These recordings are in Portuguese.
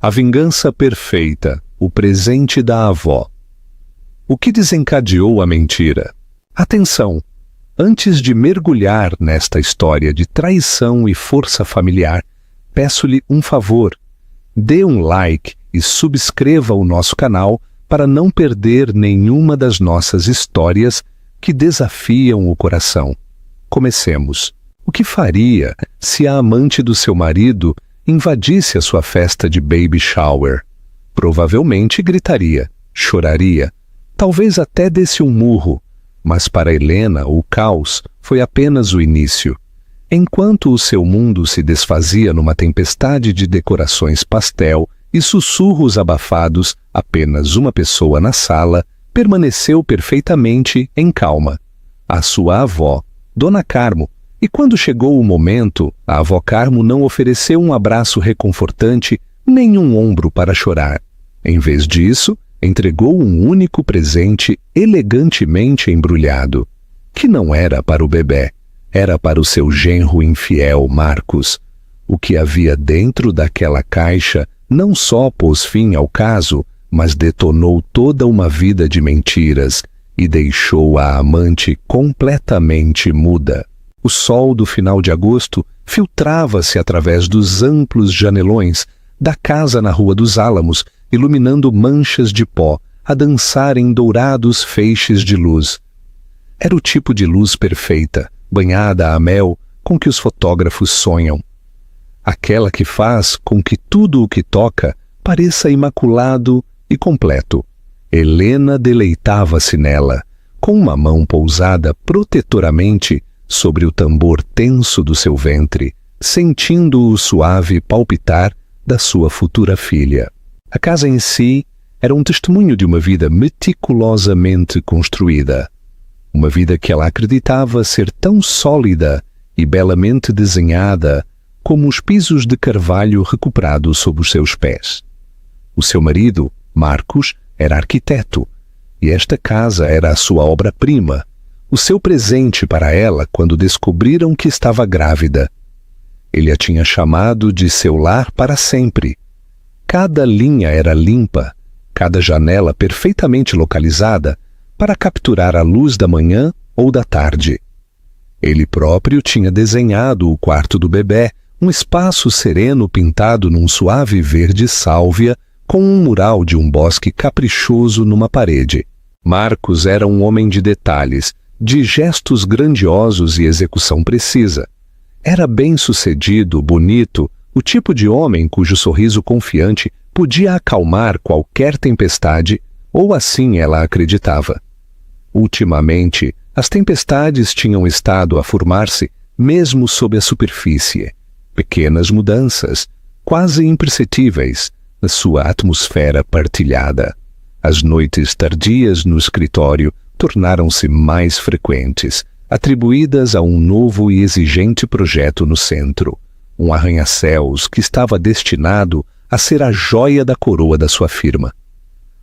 A vingança perfeita, o presente da avó. O que desencadeou a mentira? Atenção! Antes de mergulhar nesta história de traição e força familiar, peço-lhe um favor. Dê um like e subscreva o nosso canal para não perder nenhuma das nossas histórias que desafiam o coração. Comecemos. O que faria se a amante do seu marido invadisse a sua festa de baby shower? Provavelmente gritaria, choraria, talvez até desse um murro, mas para Helena o caos foi apenas o início. Enquanto o seu mundo se desfazia numa tempestade de decorações pastel e sussurros abafados, apenas uma pessoa na sala permaneceu perfeitamente em calma. A sua avó, Dona Carmo. E quando chegou o momento, a avó Carmo não ofereceu um abraço reconfortante nem um ombro para chorar. Em vez disso, entregou um único presente elegantemente embrulhado, que não era para o bebê, era para o seu genro infiel Marcos. O que havia dentro daquela caixa não só pôs fim ao caso, mas detonou toda uma vida de mentiras e deixou a amante completamente muda. O sol do final de agosto filtrava-se através dos amplos janelões da casa na Rua dos Álamos, iluminando manchas de pó a dançar em dourados feixes de luz. Era o tipo de luz perfeita, banhada a mel, com que os fotógrafos sonham. Aquela que faz com que tudo o que toca pareça imaculado e completo. Helena deleitava-se nela, com uma mão pousada protetoramente sobre o tambor tenso do seu ventre, sentindo o suave palpitar da sua futura filha. A casa em si era um testemunho de uma vida meticulosamente construída. Uma vida que ela acreditava ser tão sólida e belamente desenhada como os pisos de carvalho recuperados sob os seus pés. O seu marido, Marcos, era arquiteto, e esta casa era a sua obra-prima, o seu presente para ela quando descobriram que estava grávida. Ele a tinha chamado de seu lar para sempre. Cada linha era limpa, cada janela perfeitamente localizada para capturar a luz da manhã ou da tarde. Ele próprio tinha desenhado o quarto do bebê, um espaço sereno pintado num suave verde sálvia com um mural de um bosque caprichoso numa parede. Marcos era um homem de detalhes, de gestos grandiosos e execução precisa. Era bem-sucedido, bonito, o tipo de homem cujo sorriso confiante podia acalmar qualquer tempestade, ou assim ela acreditava. Ultimamente, as tempestades tinham estado a formar-se mesmo sob a superfície. Pequenas mudanças, quase imperceptíveis, na sua atmosfera partilhada. As noites tardias no escritório tornaram-se mais frequentes, atribuídas a um novo e exigente projeto no centro, um arranha-céus que estava destinado a ser a joia da coroa da sua firma.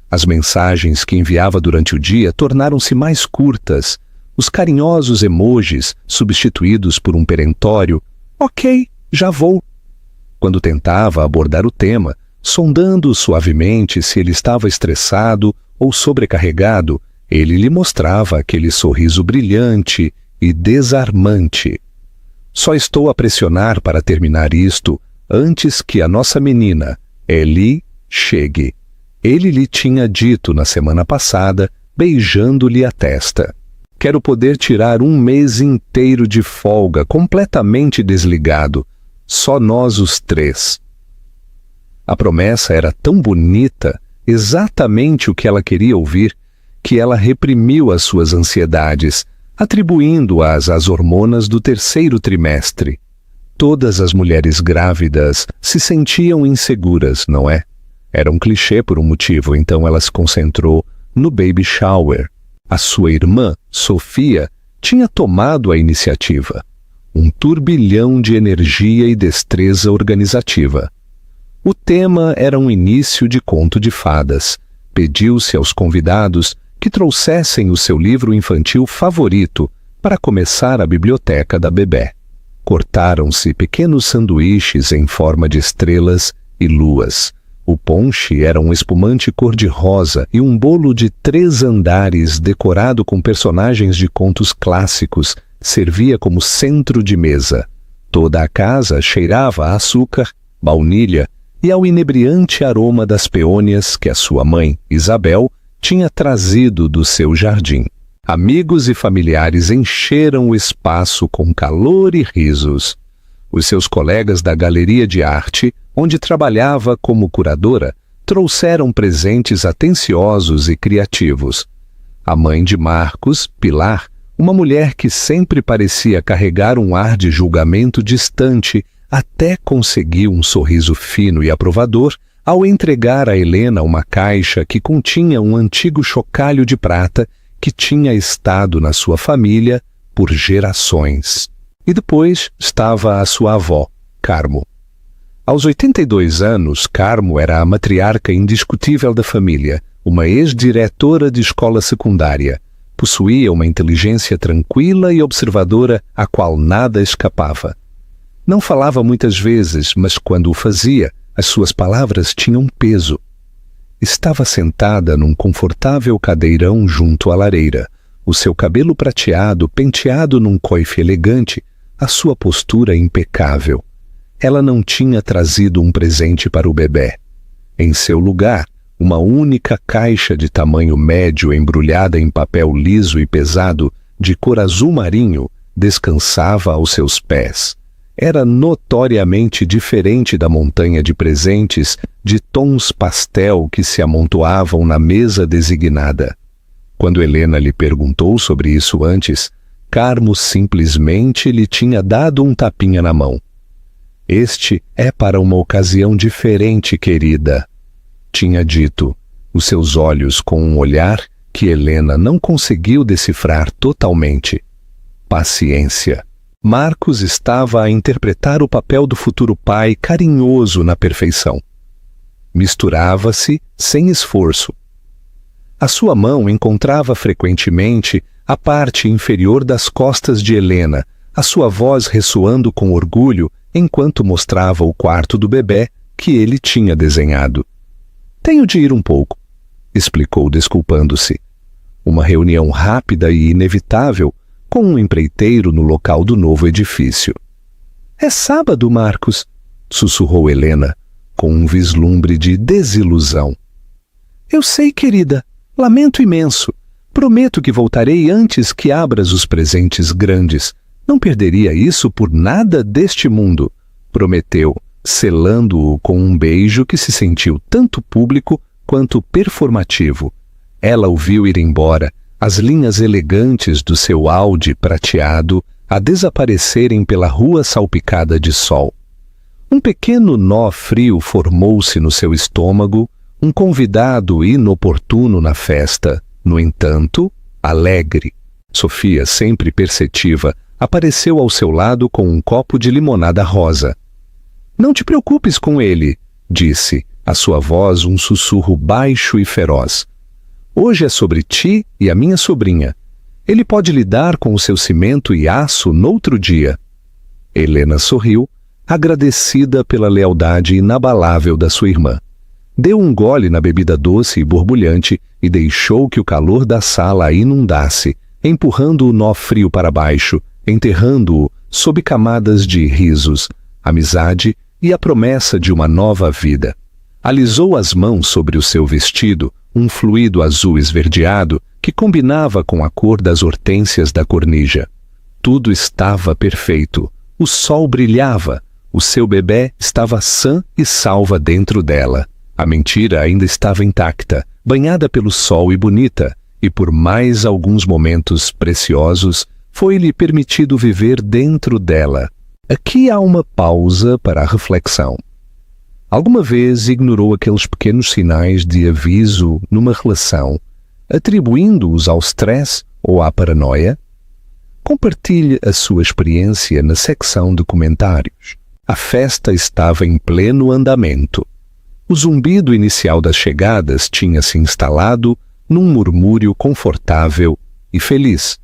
As mensagens que enviava durante o dia tornaram-se mais curtas, os carinhosos emojis substituídos por um perentório "Ok, já vou". Quando tentava abordar o tema, sondando suavemente se ele estava estressado ou sobrecarregado, ele lhe mostrava aquele sorriso brilhante e desarmante. Só estou a pressionar para terminar isto antes que a nossa menina, Eli, chegue. Ele lhe tinha dito na semana passada, beijando-lhe a testa. Quero poder tirar um mês inteiro de folga, completamente desligado. Só nós os três. A promessa era tão bonita, exatamente o que ela queria ouvir, que ela reprimiu as suas ansiedades, atribuindo-as às hormonas do terceiro trimestre. Todas as mulheres grávidas se sentiam inseguras, não é? Era um clichê por um motivo, então ela se concentrou no baby shower. A sua irmã, Sofia, tinha tomado a iniciativa. Um turbilhão de energia e destreza organizativa. O tema era um início de conto de fadas. Pediu-se aos convidados que trouxessem o seu livro infantil favorito para começar a biblioteca da bebê. Cortaram-se pequenos sanduíches em forma de estrelas e luas. O ponche era um espumante cor-de-rosa e um bolo de 3 andares decorado com personagens de contos clássicos servia como centro de mesa. Toda a casa cheirava a açúcar, baunilha e ao inebriante aroma das peônias que a sua mãe, Isabel, tinha trazido do seu jardim. Amigos e familiares encheram o espaço com calor e risos. Os seus colegas da galeria de arte, onde trabalhava como curadora, trouxeram presentes atenciosos e criativos. A mãe de Marcos, Pilar, uma mulher que sempre parecia carregar um ar de julgamento distante, até conseguiu um sorriso fino e aprovador ao entregar a Helena uma caixa que continha um antigo chocalho de prata que tinha estado na sua família por gerações. E depois estava a sua avó, Carmo. Aos 82 anos, Carmo era a matriarca indiscutível da família, uma ex-diretora de escola secundária. Possuía uma inteligência tranquila e observadora a qual nada escapava. Não falava muitas vezes, mas quando o fazia, as suas palavras tinham peso. Estava sentada num confortável cadeirão junto à lareira, o seu cabelo prateado penteado num coife elegante, a sua postura impecável. Ela não tinha trazido um presente para o bebê. Em seu lugar, uma única caixa de tamanho médio embrulhada em papel liso e pesado, de cor azul marinho, descansava aos seus pés. Era notoriamente diferente da montanha de presentes de tons pastel que se amontoavam na mesa designada. Quando Helena lhe perguntou sobre isso antes, Carmo simplesmente lhe tinha dado um tapinha na mão. Este é para uma ocasião diferente, querida, tinha dito, os seus olhos com um olhar que Helena não conseguiu decifrar totalmente. Paciência. Marcos estava a interpretar o papel do futuro pai carinhoso na perfeição. Misturava-se sem esforço. A sua mão encontrava frequentemente a parte inferior das costas de Helena, a sua voz ressoando com orgulho enquanto mostrava o quarto do bebê que ele tinha desenhado. «Tenho de ir um pouco», explicou desculpando-se. Uma reunião rápida e inevitável com um empreiteiro no local do novo edifício. «É sábado, Marcos», sussurrou Helena, com um vislumbre de desilusão. «Eu sei, querida. Lamento imenso. Prometo que voltarei antes que abras os presentes grandes. Não perderia isso por nada deste mundo», prometeu, selando-o com um beijo que se sentiu tanto público quanto performativo. Ela o viu ir embora, as linhas elegantes do seu Audi prateado a desaparecerem pela rua salpicada de sol. Um pequeno nó frio formou-se no seu estômago, um convidado inoportuno na festa, no entanto, alegre. Sofia, sempre perceptiva, apareceu ao seu lado com um copo de limonada rosa. «Não te preocupes com ele», disse, a sua voz um sussurro baixo e feroz. «Hoje é sobre ti e a minha sobrinha. Ele pode lidar com o seu cimento e aço noutro dia». Helena sorriu, agradecida pela lealdade inabalável da sua irmã. Deu um gole na bebida doce e borbulhante e deixou que o calor da sala a inundasse, empurrando o nó frio para baixo, enterrando-o sob camadas de risos, amizade e a promessa de uma nova vida. Alisou as mãos sobre o seu vestido, um fluido azul esverdeado que combinava com a cor das hortênsias da cornija. Tudo estava perfeito. O sol brilhava. O seu bebê estava sã e salva dentro dela. A mentira ainda estava intacta, banhada pelo sol e bonita, e por mais alguns momentos preciosos foi-lhe permitido viver dentro dela. Aqui há uma pausa para a reflexão. Alguma vez ignorou aqueles pequenos sinais de aviso numa relação, atribuindo-os ao stress ou à paranoia? Compartilhe a sua experiência na secção de comentários. A festa estava em pleno andamento. O zumbido inicial das chegadas tinha se instalado num murmúrio confortável e feliz.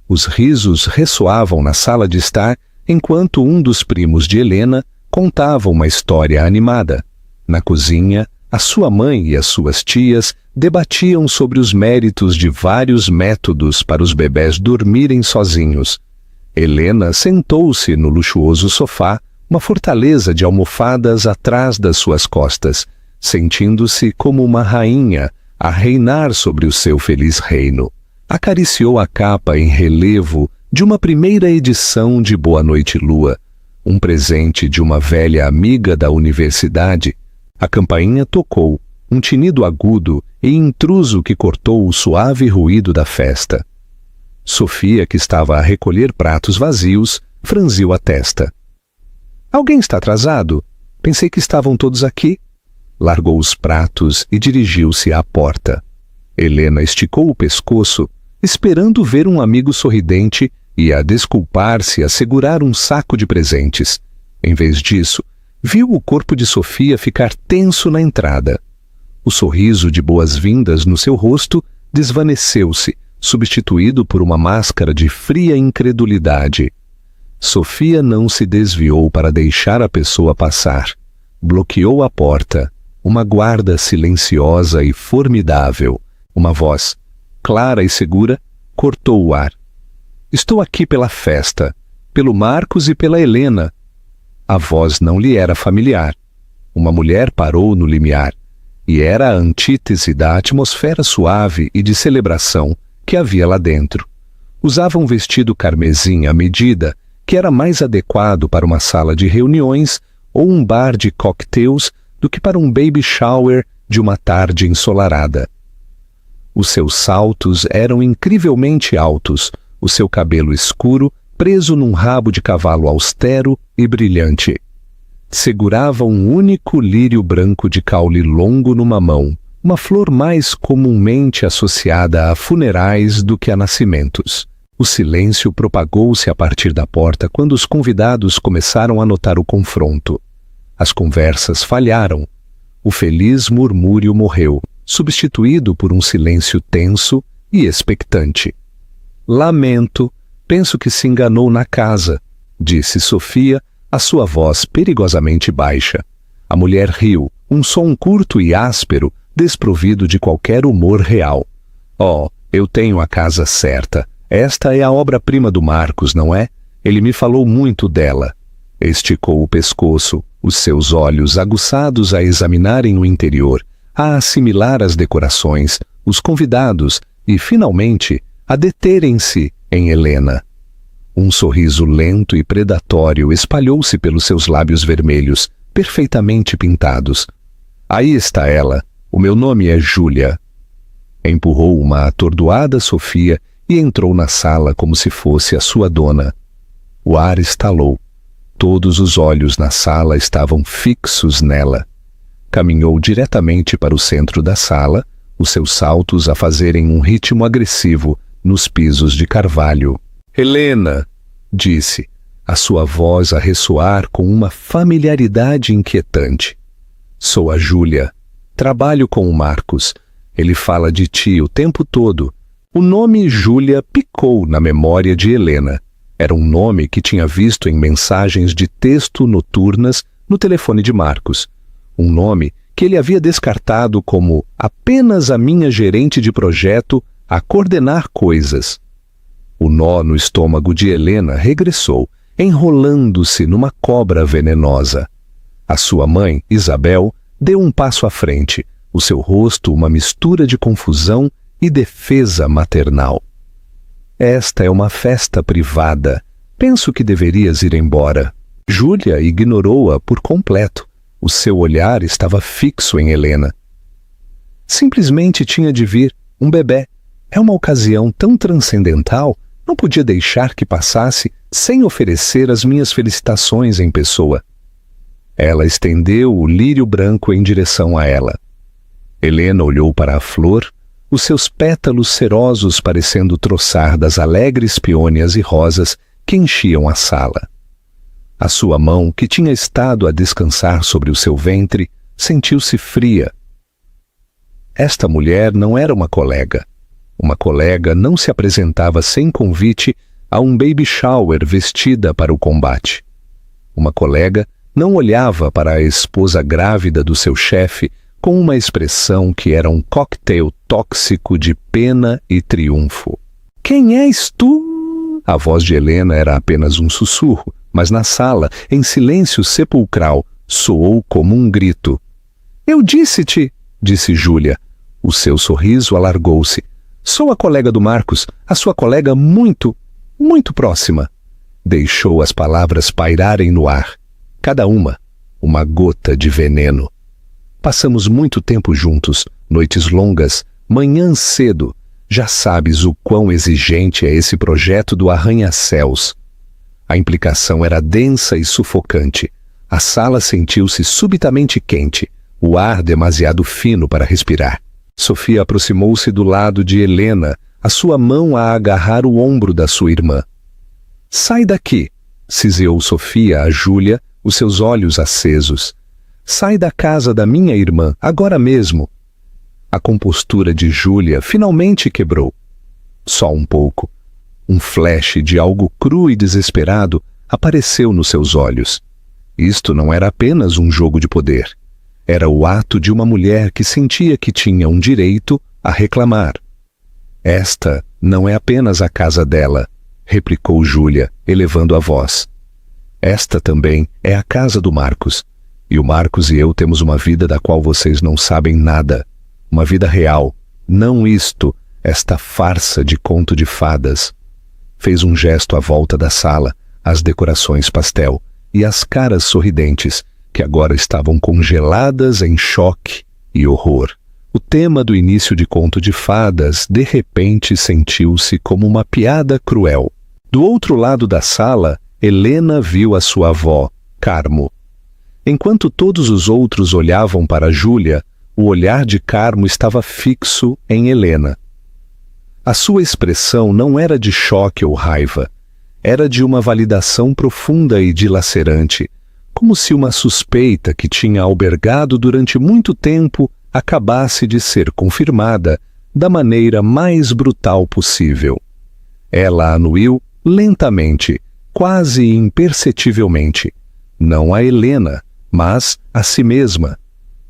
Os risos ressoavam na sala de estar enquanto um dos primos de Helena contava uma história animada. Na cozinha, A sua mãe e as suas tias debatiam sobre os méritos de vários métodos para os bebés dormirem sozinhos. Helena sentou-se no luxuoso sofá, uma fortaleza de almofadas atrás das suas costas, sentindo-se como uma rainha a reinar sobre o seu feliz reino. Acariciou a capa em relevo de uma primeira edição de Boa Noite Lua, um presente de uma velha amiga da universidade. A campainha tocou, um tinido agudo e intruso que cortou o suave ruído da festa. Sofia, que estava a recolher pratos vazios, franziu a testa. Alguém está atrasado? Pensei que estavam todos aqui. Largou os pratos e dirigiu-se à porta. Helena esticou o pescoço, esperando ver um amigo sorridente e a desculpar-se a segurar um saco de presentes. Em vez disso, viu o corpo de Sofia ficar tenso na entrada. O sorriso de boas-vindas no seu rosto desvaneceu-se, substituído por uma máscara de fria incredulidade. Sofia não se desviou para deixar a pessoa passar. Bloqueou a porta. Uma guarda silenciosa e formidável. Uma voz, clara e segura, cortou o ar. Estou aqui pela festa, pelo Marcos e pela Helena. A voz não lhe era familiar. Uma mulher parou no limiar, e era a antítese da atmosfera suave e de celebração que havia lá dentro. Usava um vestido carmesim à medida, que era mais adequado para uma sala de reuniões ou um bar de cocktails do que para um baby shower de uma tarde ensolarada. Os seus saltos eram incrivelmente altos, o seu cabelo escuro preso num rabo de cavalo austero e brilhante. Segurava um único lírio branco de caule longo numa mão, uma flor mais comumente associada a funerais do que a nascimentos. O silêncio propagou-se a partir da porta quando os convidados começaram a notar o confronto. As conversas falharam. O feliz murmúrio morreu, substituído por um silêncio tenso e expectante. Lamento, penso que se enganou na casa, disse Sofia, a sua voz perigosamente baixa. A mulher riu, um som curto e áspero, desprovido de qualquer humor real. Oh, eu tenho a casa certa. Esta é a obra-prima do Marcos, não é? Ele me falou muito dela. Esticou o pescoço, os seus olhos aguçados a examinarem o interior, a assimilar as decorações, os convidados e, finalmente, a deterem-se em Helena. Um sorriso lento e predatório espalhou-se pelos seus lábios vermelhos, perfeitamente pintados. Aí está ela. O meu nome é Júlia. Empurrou uma atordoada Sofia e entrou na sala como se fosse a sua dona. O ar estalou. Todos os olhos na sala estavam fixos nela. Caminhou diretamente para o centro da sala, os seus saltos a fazerem um ritmo agressivo nos pisos de carvalho. Helena, disse, a sua voz a ressoar com uma familiaridade inquietante. Sou a Júlia. Trabalho com o Marcos. Ele fala de ti o tempo todo. O nome Júlia picou na memória de Helena. Era um nome que tinha visto em mensagens de texto noturnas no telefone de Marcos. Um nome que ele havia descartado como apenas a minha gerente de projeto a coordenar coisas. O nó no estômago de Helena regressou, enrolando-se numa cobra venenosa. A sua mãe, Isabel, deu um passo à frente, o seu rosto uma mistura de confusão e defesa maternal. Esta é uma festa privada. Penso que deverias ir embora. Júlia ignorou-a por completo. O seu olhar estava fixo em Helena. Simplesmente tinha de vir, um bebê. É uma ocasião tão transcendental, não podia deixar que passasse sem oferecer as minhas felicitações em pessoa. Ela estendeu o lírio branco em direção a ela. Helena olhou para a flor, os seus pétalos cerosos parecendo troçar das alegres peônias e rosas que enchiam a sala. A sua mão, que tinha estado a descansar sobre o seu ventre, sentiu-se fria. Esta mulher não era uma colega. Uma colega não se apresentava sem convite a um baby shower vestida para o combate. Uma colega não olhava para a esposa grávida do seu chefe com uma expressão que era um coquetel tóxico de pena e triunfo. "Quem és tu?" A voz de Helena era apenas um sussurro, mas na sala, em silêncio sepulcral, soou como um grito. "Eu disse-te", disse Júlia. O seu sorriso alargou-se. "Sou a colega do Marcos, a sua colega muito, muito próxima." Deixou as palavras pairarem no ar. Cada uma gota de veneno. "Passamos muito tempo juntos, noites longas, manhãs cedo. Já sabes o quão exigente é esse projeto do arranha-céus." A implicação era densa e sufocante. A sala sentiu-se subitamente quente, o ar demasiado fino para respirar. Sofia aproximou-se do lado de Helena, a sua mão a agarrar o ombro da sua irmã. "Sai daqui", ciseou Sofia a Júlia, os seus olhos acesos. "Sai da casa da minha irmã, agora mesmo." A compostura de Júlia finalmente quebrou. Só um pouco. Um flash de algo cru e desesperado apareceu nos seus olhos. Isto não era apenas um jogo de poder. Era o ato de uma mulher que sentia que tinha um direito a reclamar. "Esta não é apenas a casa dela", replicou Júlia, elevando a voz. "Esta também é a casa do Marcos. E o Marcos e eu temos uma vida da qual vocês não sabem nada. Uma vida real, não esta farsa de conto de fadas." Fez um gesto à volta da sala, as decorações pastel e as caras sorridentes, que agora estavam congeladas em choque e horror. O tema do início de Conto de Fadas, de repente, sentiu-se como uma piada cruel. Do outro lado da sala, Helena viu a sua avó, Carmo. Enquanto todos os outros olhavam para Júlia, o olhar de Carmo estava fixo em Helena. A sua expressão não era de choque ou raiva, era de uma validação profunda e dilacerante, como se uma suspeita que tinha albergado durante muito tempo acabasse de ser confirmada da maneira mais brutal possível. Ela anuiu lentamente, quase imperceptivelmente, não a Helena, mas a si mesma.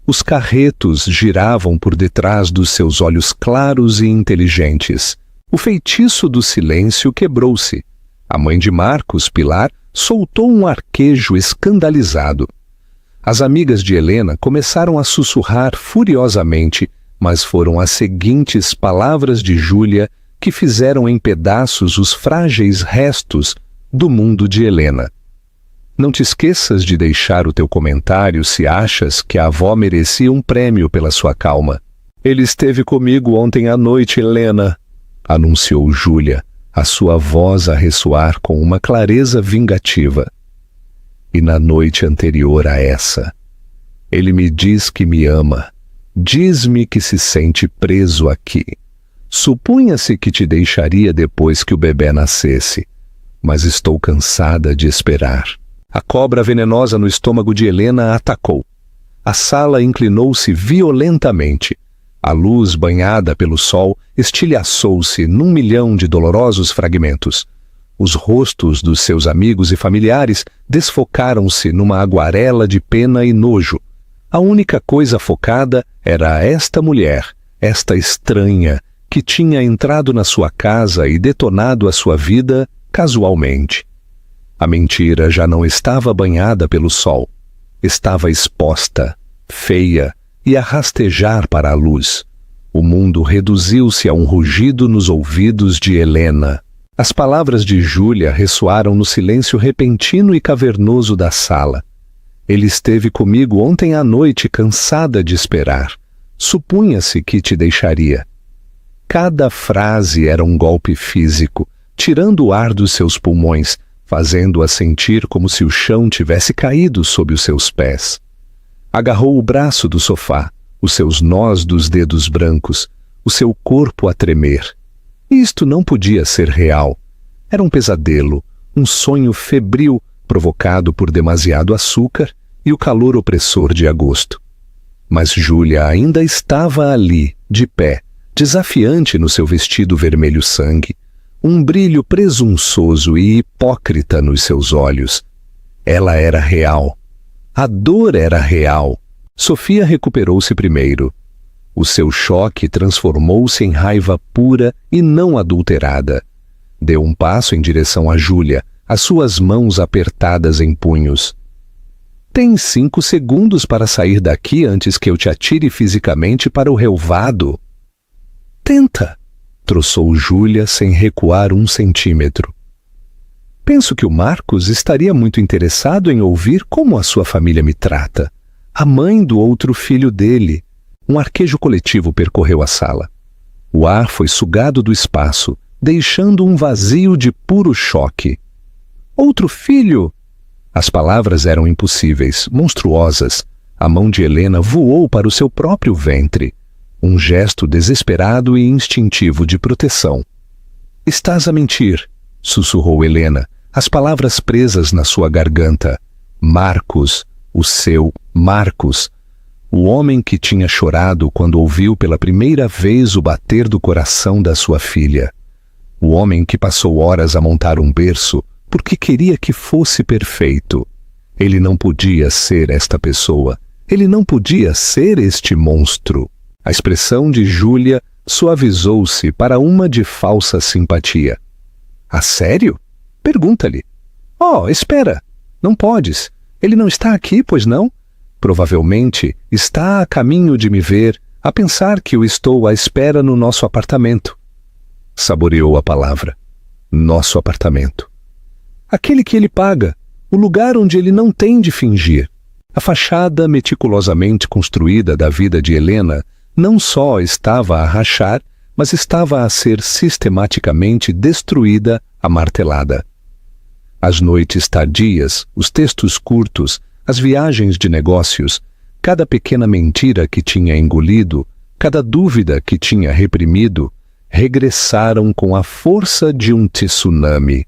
Os carretos giravam por detrás dos seus olhos claros e inteligentes. O feitiço do silêncio quebrou-se. A mãe de Marcos, Pilar, soltou um arquejo escandalizado. As amigas de Helena começaram a sussurrar furiosamente, mas foram as seguintes palavras de Júlia que fizeram em pedaços os frágeis restos do mundo de Helena. "Não te esqueças de deixar o teu comentário se achas que a avó merecia um prêmio pela sua calma." "Ele esteve comigo ontem à noite, Helena", anunciou Júlia, a sua voz a ressoar com uma clareza vingativa. "E na noite anterior a essa, ele me diz que me ama, diz-me que se sente preso aqui. Supunha-se que te deixaria depois que o bebê nascesse, mas estou cansada de esperar." A cobra venenosa no estômago de Helena a atacou. A sala inclinou-se violentamente. A luz, banhada pelo sol, estilhaçou-se num milhão de dolorosos fragmentos. Os rostos dos seus amigos e familiares desfocaram-se numa aguarela de pena e nojo. A única coisa focada era esta mulher, esta estranha, que tinha entrado na sua casa e detonado a sua vida casualmente. A mentira já não estava banhada pelo sol. Estava exposta, feia e a rastejar para a luz. O mundo reduziu-se a um rugido nos ouvidos de Helena. As palavras de Júlia ressoaram no silêncio repentino e cavernoso da sala. "Ele esteve comigo ontem à noite, cansada de esperar. Supunha-se que te deixaria." Cada frase era um golpe físico, tirando o ar dos seus pulmões, fazendo-a sentir como se o chão tivesse caído sob os seus pés. Agarrou o braço do sofá, os seus nós dos dedos brancos, o seu corpo a tremer. Isto não podia ser real. Era um pesadelo, um sonho febril provocado por demasiado açúcar e o calor opressor de agosto. Mas Júlia ainda estava ali, de pé, desafiante no seu vestido vermelho sangue, um brilho presunçoso e hipócrita nos seus olhos. Ela era real. A dor era real. Sofia recuperou-se primeiro. O seu choque transformou-se em raiva pura e não adulterada. Deu um passo em direção a Júlia, as suas mãos apertadas em punhos. Tens 5 segundos para sair daqui antes que eu te atire fisicamente para o relvado. Tenta, troçou Júlia sem recuar 1 centímetro. Penso que o Marcos estaria muito interessado em ouvir como a sua família me trata. A mãe do outro filho dele. Um arquejo coletivo percorreu a sala. O ar foi sugado do espaço, deixando um vazio de puro choque. Outro filho? As palavras eram impossíveis, monstruosas. A mão de Helena voou para o seu próprio ventre. Um gesto desesperado e instintivo de proteção. Estás a mentir, sussurrou Helena, as palavras presas na sua garganta. Marcos, o seu Marcos. O homem que tinha chorado quando ouviu pela primeira vez o bater do coração da sua filha. O homem que passou horas a montar um berço porque queria que fosse perfeito. Ele não podia ser esta pessoa. Ele não podia ser este monstro. A expressão de Júlia suavizou-se para uma de falsa simpatia. A sério? Pergunta-lhe. Oh, espera. Não podes. Ele não está aqui, pois não? Provavelmente está a caminho de me ver, a pensar que eu estou à espera no nosso apartamento. Saboreou a palavra. Nosso apartamento. Aquele que ele paga, o lugar onde ele não tem de fingir. A fachada meticulosamente construída da vida de Helena não só estava a rachar, mas estava a ser sistematicamente destruída à martelada. As noites tardias, os textos curtos, as viagens de negócios, cada pequena mentira que tinha engolido, cada dúvida que tinha reprimido, regressaram com a força de um tsunami.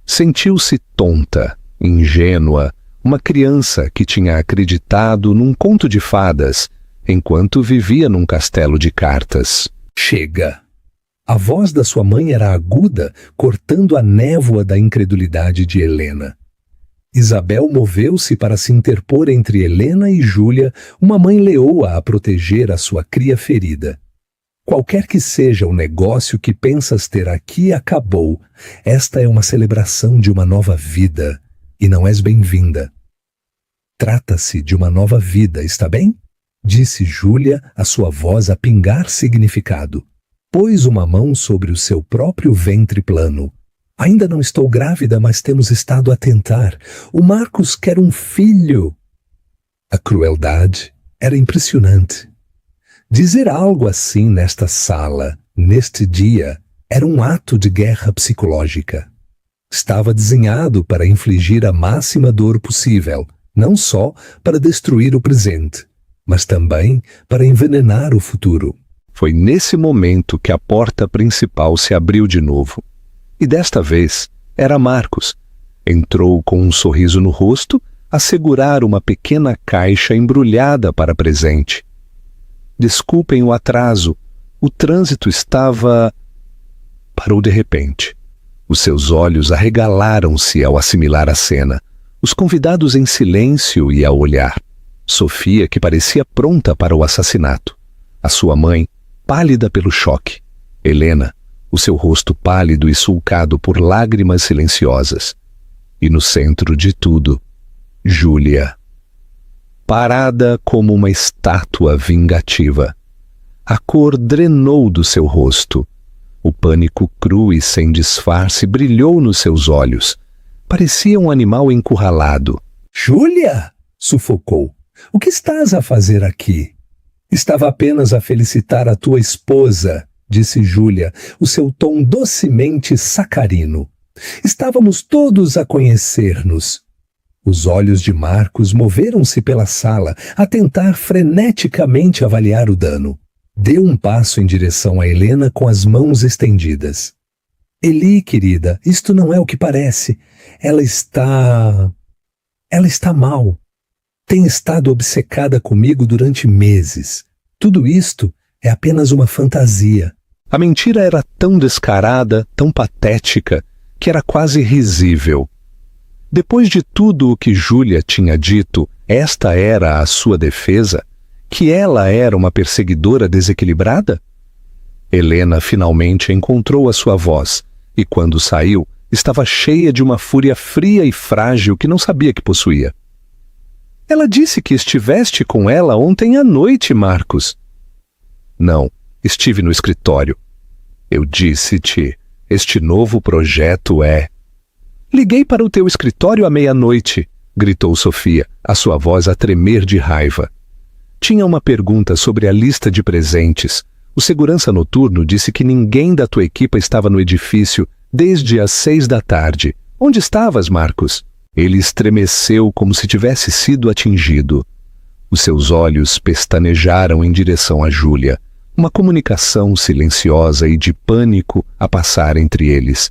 Sentiu-se tonta, ingênua, uma criança que tinha acreditado num conto de fadas, enquanto vivia num castelo de cartas. Chega! A voz da sua mãe era aguda, cortando a névoa da incredulidade de Helena. Isabel moveu-se para se interpor entre Helena e Júlia, uma mãe leoa a proteger a sua cria ferida. Qualquer que seja o negócio que pensas ter aqui, acabou. Esta é uma celebração de uma nova vida, e não és bem-vinda. Trata-se de uma nova vida, está bem? Disse Júlia, a sua voz a pingar significado. Pôs uma mão sobre o seu próprio ventre plano. Ainda não estou grávida, mas temos estado a tentar. O Marcos quer um filho. A crueldade era impressionante. Dizer algo assim nesta sala, neste dia, era um ato de guerra psicológica. Estava desenhado para infligir a máxima dor possível, não só para destruir o presente, mas também para envenenar o futuro. Foi nesse momento que a porta principal se abriu de novo. E desta vez era Marcos. Entrou com um sorriso no rosto a segurar uma pequena caixa embrulhada para presente. Desculpem o atraso, o trânsito estava... Parou de repente. Os seus olhos arregalaram-se ao assimilar a cena, os convidados em silêncio e a olhar. Sofia, que parecia pronta para o assassinato. A sua mãe, pálida pelo choque. Helena, o seu rosto pálido e sulcado por lágrimas silenciosas. E no centro de tudo, Júlia. Parada como uma estátua vingativa. A cor drenou do seu rosto. O pânico cru e sem disfarce brilhou nos seus olhos. Parecia um animal encurralado. Júlia! Sufocou. O que estás a fazer aqui? Estava apenas a felicitar a tua esposa, disse Júlia, o seu tom docemente sacarino. Estávamos todos a conhecer-nos. Os olhos de Marcos moveram-se pela sala a tentar freneticamente avaliar o dano. Deu um passo em direção a Helena com as mãos estendidas. Eli, querida, isto não é o que parece. Ela está mal. Tem estado obcecada comigo durante meses. Tudo isto é apenas uma fantasia. A mentira era tão descarada, tão patética, que era quase risível. Depois de tudo o que Júlia tinha dito, esta era a sua defesa, Que ela era uma perseguidora desequilibrada? Helena finalmente encontrou a sua voz, e quando saiu, estava cheia de uma fúria fria e frágil que não sabia que possuía. Ela disse que estiveste com ela ontem à noite, Marcos. Não, estive no escritório. Eu disse-te, este novo projeto é... Liguei para o teu escritório à meia-noite, gritou Sofia, a sua voz a tremer de raiva. Tinha uma pergunta sobre a lista de presentes. O segurança noturno disse que ninguém da tua equipa estava no edifício desde as 6 da tarde. Onde estavas, Marcos? Ele estremeceu como se tivesse sido atingido. Os seus olhos pestanejaram em direção a Júlia, uma comunicação silenciosa e de pânico a passar entre eles.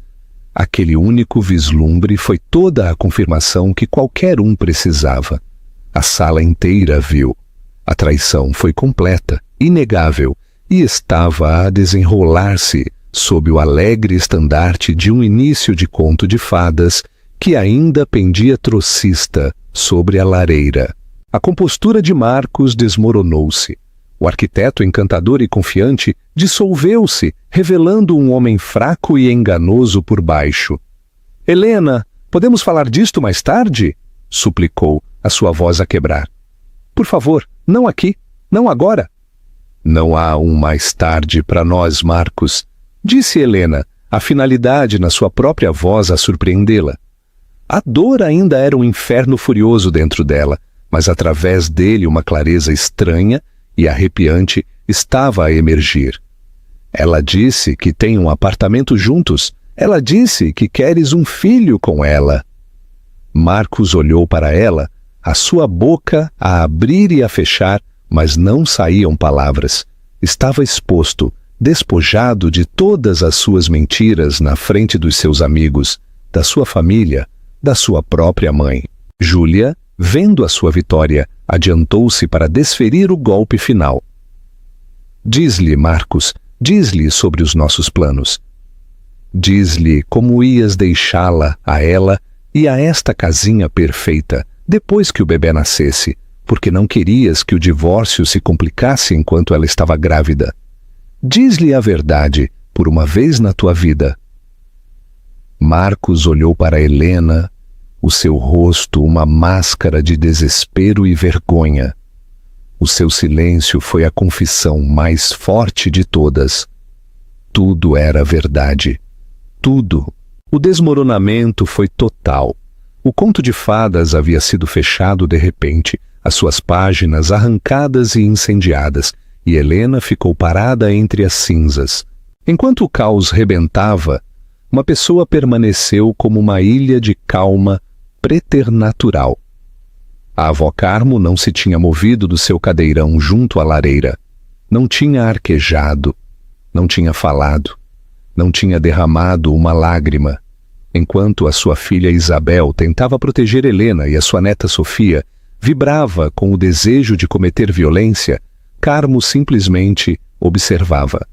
Aquele único vislumbre foi toda a confirmação que qualquer um precisava. A sala inteira viu. A traição foi completa, inegável, e estava a desenrolar-se sob o alegre estandarte de um início de conto de fadas que ainda pendia trocista sobre a lareira. A compostura de Marcos desmoronou-se. O arquiteto encantador e confiante dissolveu-se, revelando um homem fraco e enganoso por baixo. — Helena, podemos falar disto mais tarde? — suplicou, a sua voz a quebrar. — Por favor, não aqui, não agora. — Não há um mais tarde para nós, Marcos, disse Helena, a finalidade na sua própria voz a surpreendê-la. A dor ainda era um inferno furioso dentro dela, mas através dele uma clareza estranha e arrepiante estava a emergir. Ela disse que tem um apartamento juntos. Ela disse que queres um filho com ela. Marcos olhou para ela, a sua boca a abrir e a fechar, mas não saíam palavras. Estava exposto, despojado de todas as suas mentiras na frente dos seus amigos, da sua família, da sua própria mãe. Júlia, vendo a sua vitória, adiantou-se para desferir o golpe final. Diz-lhe, Marcos, diz-lhe sobre os nossos planos. Diz-lhe como ias deixá-la a ela e a esta casinha perfeita depois que o bebê nascesse, porque não querias que o divórcio se complicasse enquanto ela estava grávida. Diz-lhe a verdade, por uma vez na tua vida. Marcos olhou para Helena, o seu rosto uma máscara de desespero e vergonha. O seu silêncio foi a confissão mais forte de todas. Tudo era verdade. Tudo. O desmoronamento foi total. O conto de fadas havia sido fechado de repente, as suas páginas arrancadas e incendiadas, e Helena ficou parada entre as cinzas. Enquanto o caos rebentava, uma pessoa permaneceu como uma ilha de calma preternatural. A avó Carmo não se tinha movido do seu cadeirão junto à lareira. Não tinha arquejado, não tinha falado, não tinha derramado uma lágrima. Enquanto a sua filha Isabel tentava proteger Helena e a sua neta Sofia vibrava com o desejo de cometer violência, Carmo simplesmente observava.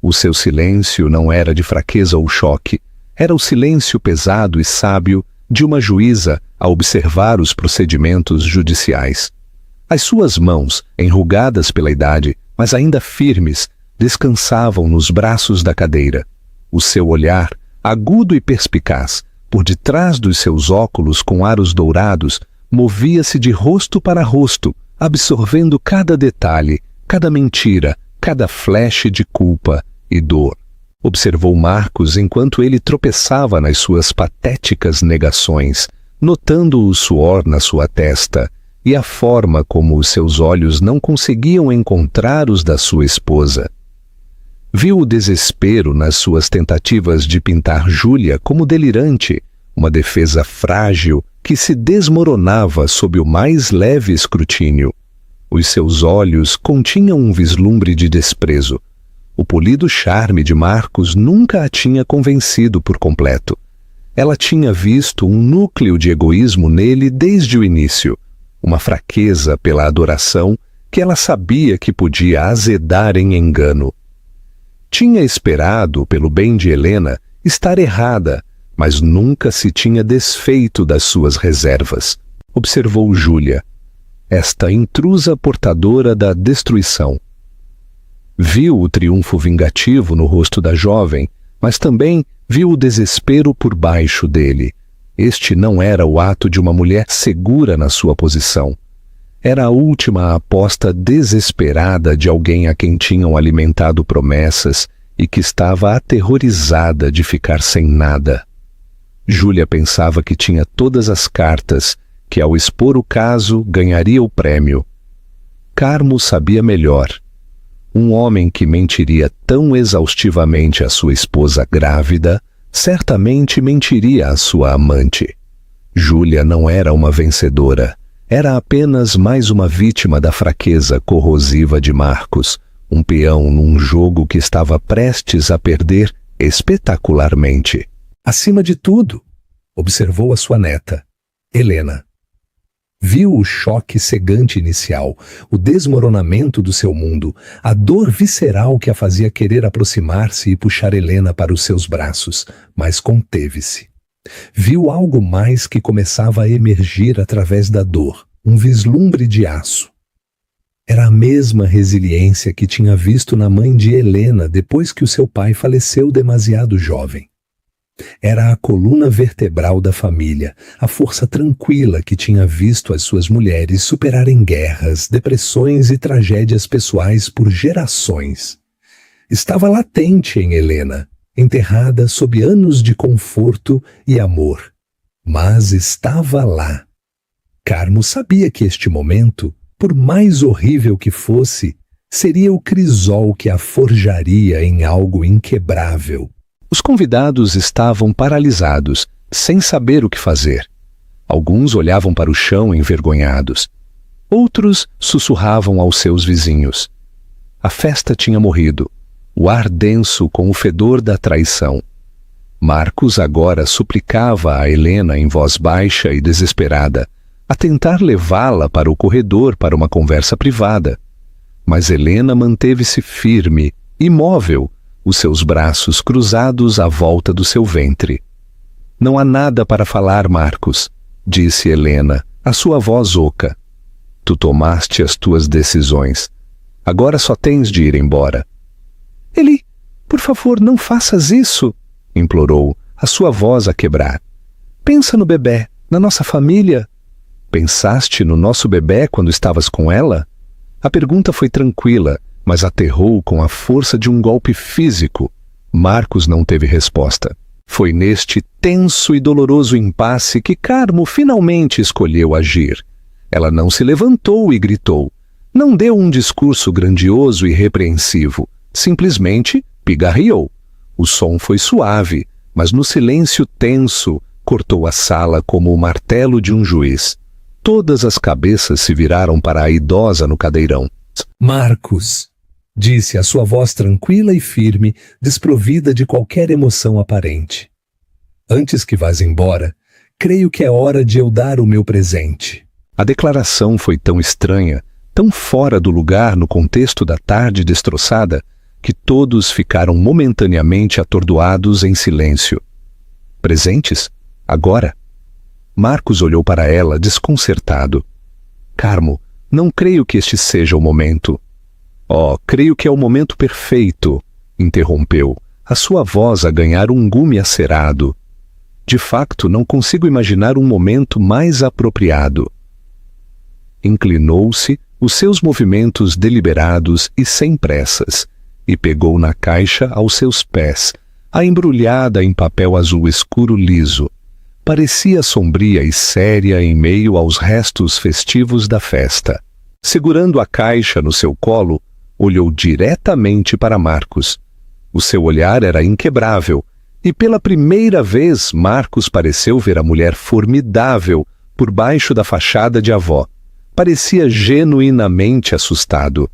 O seu silêncio não era de fraqueza ou choque, era o silêncio pesado e sábio de uma juíza a observar os procedimentos judiciais. As suas mãos, enrugadas pela idade, mas ainda firmes, descansavam nos braços da cadeira. O seu olhar, agudo e perspicaz, por detrás dos seus óculos com aros dourados, movia-se de rosto para rosto, absorvendo cada detalhe, cada mentira, cada flash de culpa e dor. Observou Marcos enquanto ele tropeçava nas suas patéticas negações, notando o suor na sua testa e a forma como os seus olhos não conseguiam encontrar os da sua esposa. Viu o desespero nas suas tentativas de pintar Júlia como delirante, uma defesa frágil que se desmoronava sob o mais leve escrutínio. Os seus olhos continham um vislumbre de desprezo. O polido charme de Marcos nunca a tinha convencido por completo. Ela tinha visto um núcleo de egoísmo nele desde o início, uma fraqueza pela adoração que ela sabia que podia azedar em engano. Tinha esperado, pelo bem de Helena, estar errada, mas nunca se tinha desfeito das suas reservas. Observou Júlia. esta intrusa portadora da destruição. Viu o triunfo vingativo no rosto da jovem, mas também viu o desespero por baixo dele. Este não era o ato de uma mulher segura na sua posição. Era a última aposta desesperada de alguém a quem tinham alimentado promessas e que estava aterrorizada de ficar sem nada. Júlia pensava que tinha todas as cartas, que ao expor o caso ganharia o prêmio. Carmo sabia melhor. Um homem que mentiria tão exaustivamente à sua esposa grávida, certamente mentiria à sua amante. Júlia não era uma vencedora, era apenas mais uma vítima da fraqueza corrosiva de Marcos, um peão num jogo que estava prestes a perder espetacularmente. Acima de tudo, observou a sua neta, Helena. Viu o choque cegante inicial, o desmoronamento do seu mundo, a dor visceral que a fazia querer aproximar-se e puxar Helena para os seus braços, mas conteve-se. Viu algo mais que começava a emergir através da dor, um vislumbre de aço. Era a mesma resiliência que tinha visto na mãe de Helena depois que o seu pai faleceu demasiado jovem. Era a coluna vertebral da família, a força tranquila que tinha visto as suas mulheres superarem guerras, depressões e tragédias pessoais por gerações. Estava latente em Helena, enterrada sob anos de conforto e amor. Mas estava lá. Carmo sabia que este momento, por mais horrível que fosse, seria o crisol que a forjaria em algo inquebrável. Os convidados estavam paralisados, sem saber o que fazer. Alguns olhavam para o chão envergonhados. Outros sussurravam aos seus vizinhos. A festa tinha morrido, o ar denso com o fedor da traição. Marcos agora suplicava a Helena em voz baixa e desesperada, a tentar levá-la para o corredor para uma conversa privada. Mas Helena manteve-se firme, imóvel, os seus braços cruzados à volta do seu ventre. Não há nada para falar, Marcos, disse Helena, a sua voz oca. Tu tomaste as tuas decisões. Agora só tens de ir embora. Eli, por favor, não faças isso, implorou, a sua voz a quebrar. Pensa no bebê, na nossa família. Pensaste no nosso bebê quando estavas com ela? A pergunta foi tranquila, mas aterrou com a força de um golpe físico. Marcos não teve resposta. Foi neste tenso e doloroso impasse que Carmo finalmente escolheu agir. Ela não se levantou e gritou. Não deu um discurso grandioso e repreensivo. Simplesmente pigarreou. O som foi suave, mas no silêncio tenso cortou a sala como o martelo de um juiz. Todas as cabeças se viraram para a idosa no cadeirão. Marcos, disse a sua voz tranquila e firme, desprovida de qualquer emoção aparente. Antes que vás embora, creio que é hora de eu dar o meu presente. A declaração foi tão estranha, tão fora do lugar no contexto da tarde destroçada, que todos ficaram momentaneamente atordoados em silêncio. Presentes? Agora? Marcos olhou para ela, desconcertado. Carmo, não creio que este seja o momento. Oh, creio que é o momento perfeito, interrompeu, a sua voz a ganhar um gume acerado. De facto, não consigo imaginar um momento mais apropriado. Inclinou-se, os seus movimentos deliberados e sem pressas, e pegou na caixa aos seus pés, a embrulhada em papel azul escuro liso. Parecia sombria e séria em meio aos restos festivos da festa. Segurando a caixa no seu colo, olhou diretamente para Marcos. O seu olhar era inquebrável, e pela primeira vez Marcos pareceu ver a mulher formidável por baixo da fachada de avó. Parecia genuinamente assustado.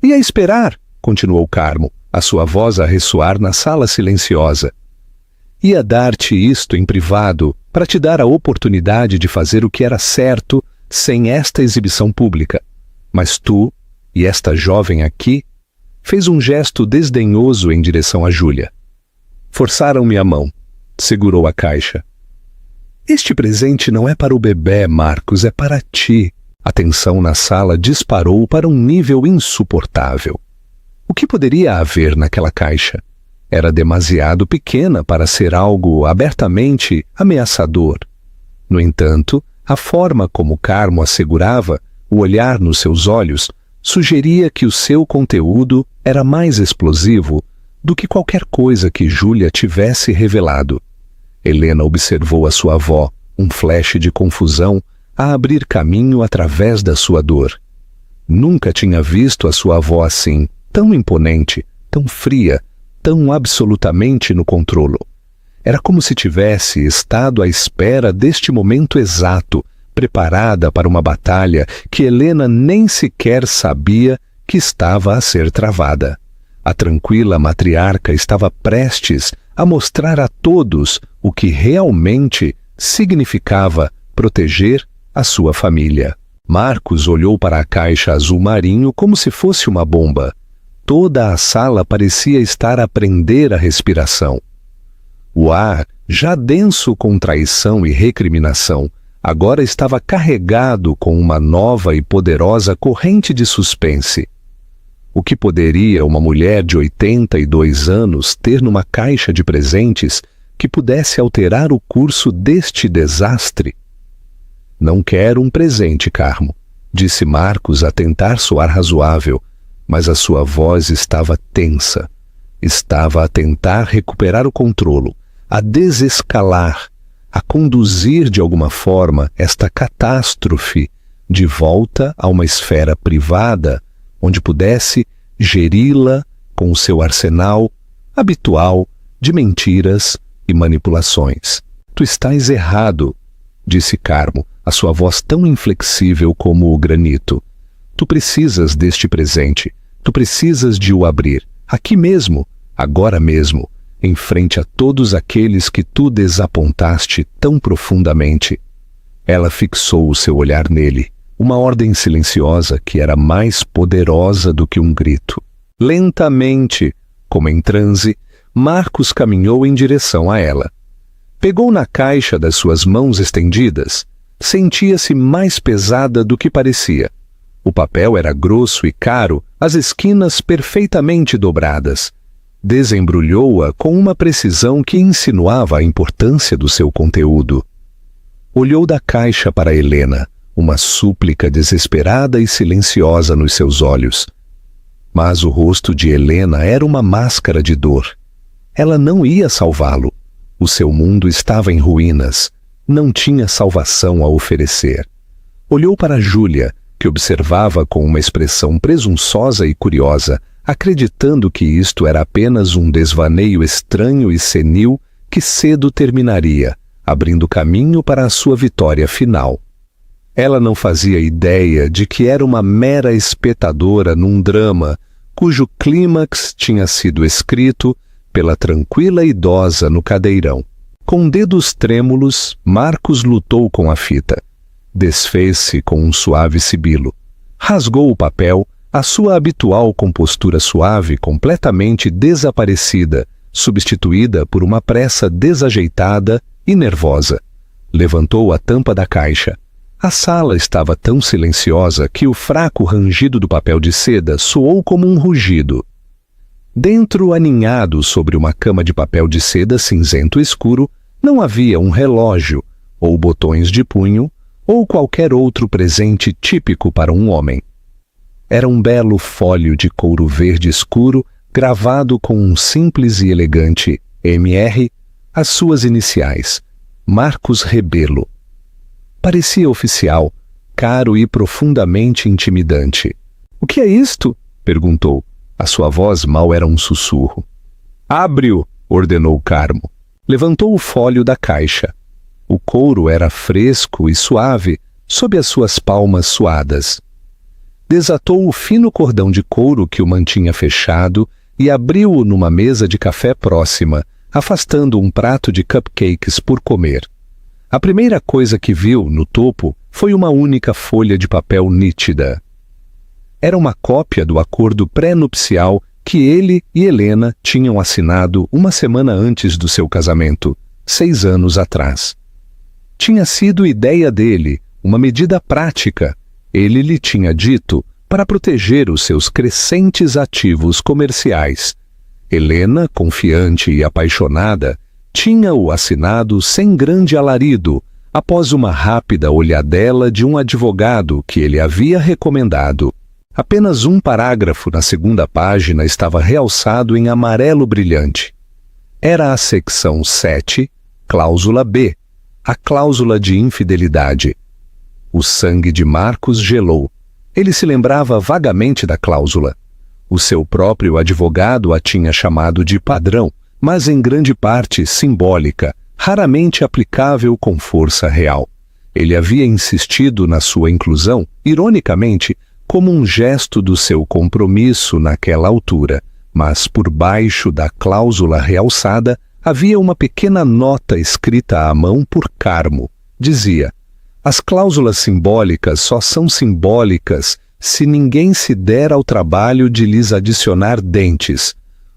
E a esperar, continuou Carmo, a sua voz a ressoar na sala silenciosa. Ia dar-te isto em privado, para te dar a oportunidade de fazer o que era certo sem esta exibição pública. Mas tu, e esta jovem aqui, fez um gesto desdenhoso em direção a Júlia. Forçaram-me a mão. Segurou a caixa. Este presente não é para o bebê, Marcos, é para ti. A tensão na sala disparou para um nível insuportável. O que poderia haver naquela caixa? Era demasiado pequena para ser algo abertamente ameaçador. No entanto, a forma como Carmo assegurava, o olhar nos seus olhos, sugeria que o seu conteúdo era mais explosivo do que qualquer coisa que Júlia tivesse revelado. Helena observou a sua avó, um flash de confusão, a abrir caminho através da sua dor. Nunca tinha visto a sua avó assim, tão imponente, tão fria, tão absolutamente no controle. Era como se tivesse estado à espera deste momento exato, preparada para uma batalha que Helena nem sequer sabia que estava a ser travada. A tranquila matriarca estava prestes a mostrar a todos o que realmente significava proteger a sua família. Marcos olhou para a caixa azul marinho como se fosse uma bomba. Toda a sala parecia estar a prender a respiração. O ar, já denso com traição e recriminação, agora estava carregado com uma nova e poderosa corrente de suspense. O que poderia uma mulher de 82 anos ter numa caixa de presentes que pudesse alterar o curso deste desastre? Não quero um presente, Carmo, disse Marcos a tentar soar razoável, mas a sua voz estava tensa. Estava a tentar recuperar o controlo, a desescalar, a conduzir de alguma forma esta catástrofe de volta a uma esfera privada onde pudesse geri-la com o seu arsenal habitual de mentiras e manipulações. Tu estás errado, disse Carmo, a sua voz tão inflexível como o granito. Tu precisas deste presente, tu precisas de o abrir, aqui mesmo, agora mesmo, em frente a todos aqueles que tu desapontaste tão profundamente. Ela fixou o seu olhar nele, uma ordem silenciosa que era mais poderosa do que um grito. Lentamente, como em transe, Marcos caminhou em direção a ela. Pegou na caixa das suas mãos estendidas. Sentia-se mais pesada do que parecia. O papel era grosso e caro, as esquinas perfeitamente dobradas. Desembrulhou-a com uma precisão que insinuava a importância do seu conteúdo. Olhou da caixa para Helena, uma súplica desesperada e silenciosa nos seus olhos. Mas o rosto de Helena era uma máscara de dor. Ela não ia salvá-lo. O seu mundo estava em ruínas. Não tinha salvação a oferecer. Olhou para Júlia, que observava com uma expressão presunçosa e curiosa, acreditando que isto era apenas um desvaneio estranho e senil que cedo terminaria, abrindo caminho para a sua vitória final. Ela não fazia ideia de que era uma mera espectadora num drama cujo clímax tinha sido escrito pela tranquila idosa no cadeirão. Com dedos trêmulos, Marcos lutou com a fita. Desfez-se com um suave sibilo. Rasgou o papel, a sua habitual compostura suave completamente desaparecida, substituída por uma pressa desajeitada e nervosa. Levantou a tampa da caixa. A sala estava tão silenciosa que o fraco rangido do papel de seda soou como um rugido. Dentro, aninhado sobre uma cama de papel de seda cinzento escuro, não havia um relógio, ou botões de punho, ou qualquer outro presente típico para um homem. Era um belo fólio de couro verde escuro, gravado com um simples e elegante MR, as suas iniciais, Marcos Rebelo. Parecia oficial, caro e profundamente intimidante. — O que é isto? Perguntou. A sua voz mal era um sussurro. — Abre-o! Ordenou Carmo. Levantou o fólio da caixa. O couro era fresco e suave sob as suas palmas suadas. Desatou o fino cordão de couro que o mantinha fechado e abriu-o numa mesa de café próxima, afastando um prato de cupcakes por comer. A primeira coisa que viu, no topo, foi uma única folha de papel nítida. Era uma cópia do acordo pré-nupcial que ele e Helena tinham assinado uma semana antes do seu casamento, 6 anos atrás. Tinha sido ideia dele, uma medida prática. ele lhe tinha dito para proteger os seus crescentes ativos comerciais. Helena, confiante e apaixonada, tinha-o assinado sem grande alarido, após uma rápida olhadela de um advogado que ele havia recomendado. Apenas um parágrafo na segunda página estava realçado em amarelo brilhante. Era a secção 7, cláusula B, a cláusula de infidelidade. O sangue de Marcos gelou. Ele se lembrava vagamente da cláusula. O seu próprio advogado a tinha chamado de padrão, mas em grande parte simbólica, raramente aplicável com força real. Ele havia insistido na sua inclusão, ironicamente, como um gesto do seu compromisso naquela altura, mas por baixo da cláusula realçada havia uma pequena nota escrita à mão por Carmo. Dizia: as cláusulas simbólicas só são simbólicas se ninguém se der ao trabalho de lhes adicionar dentes.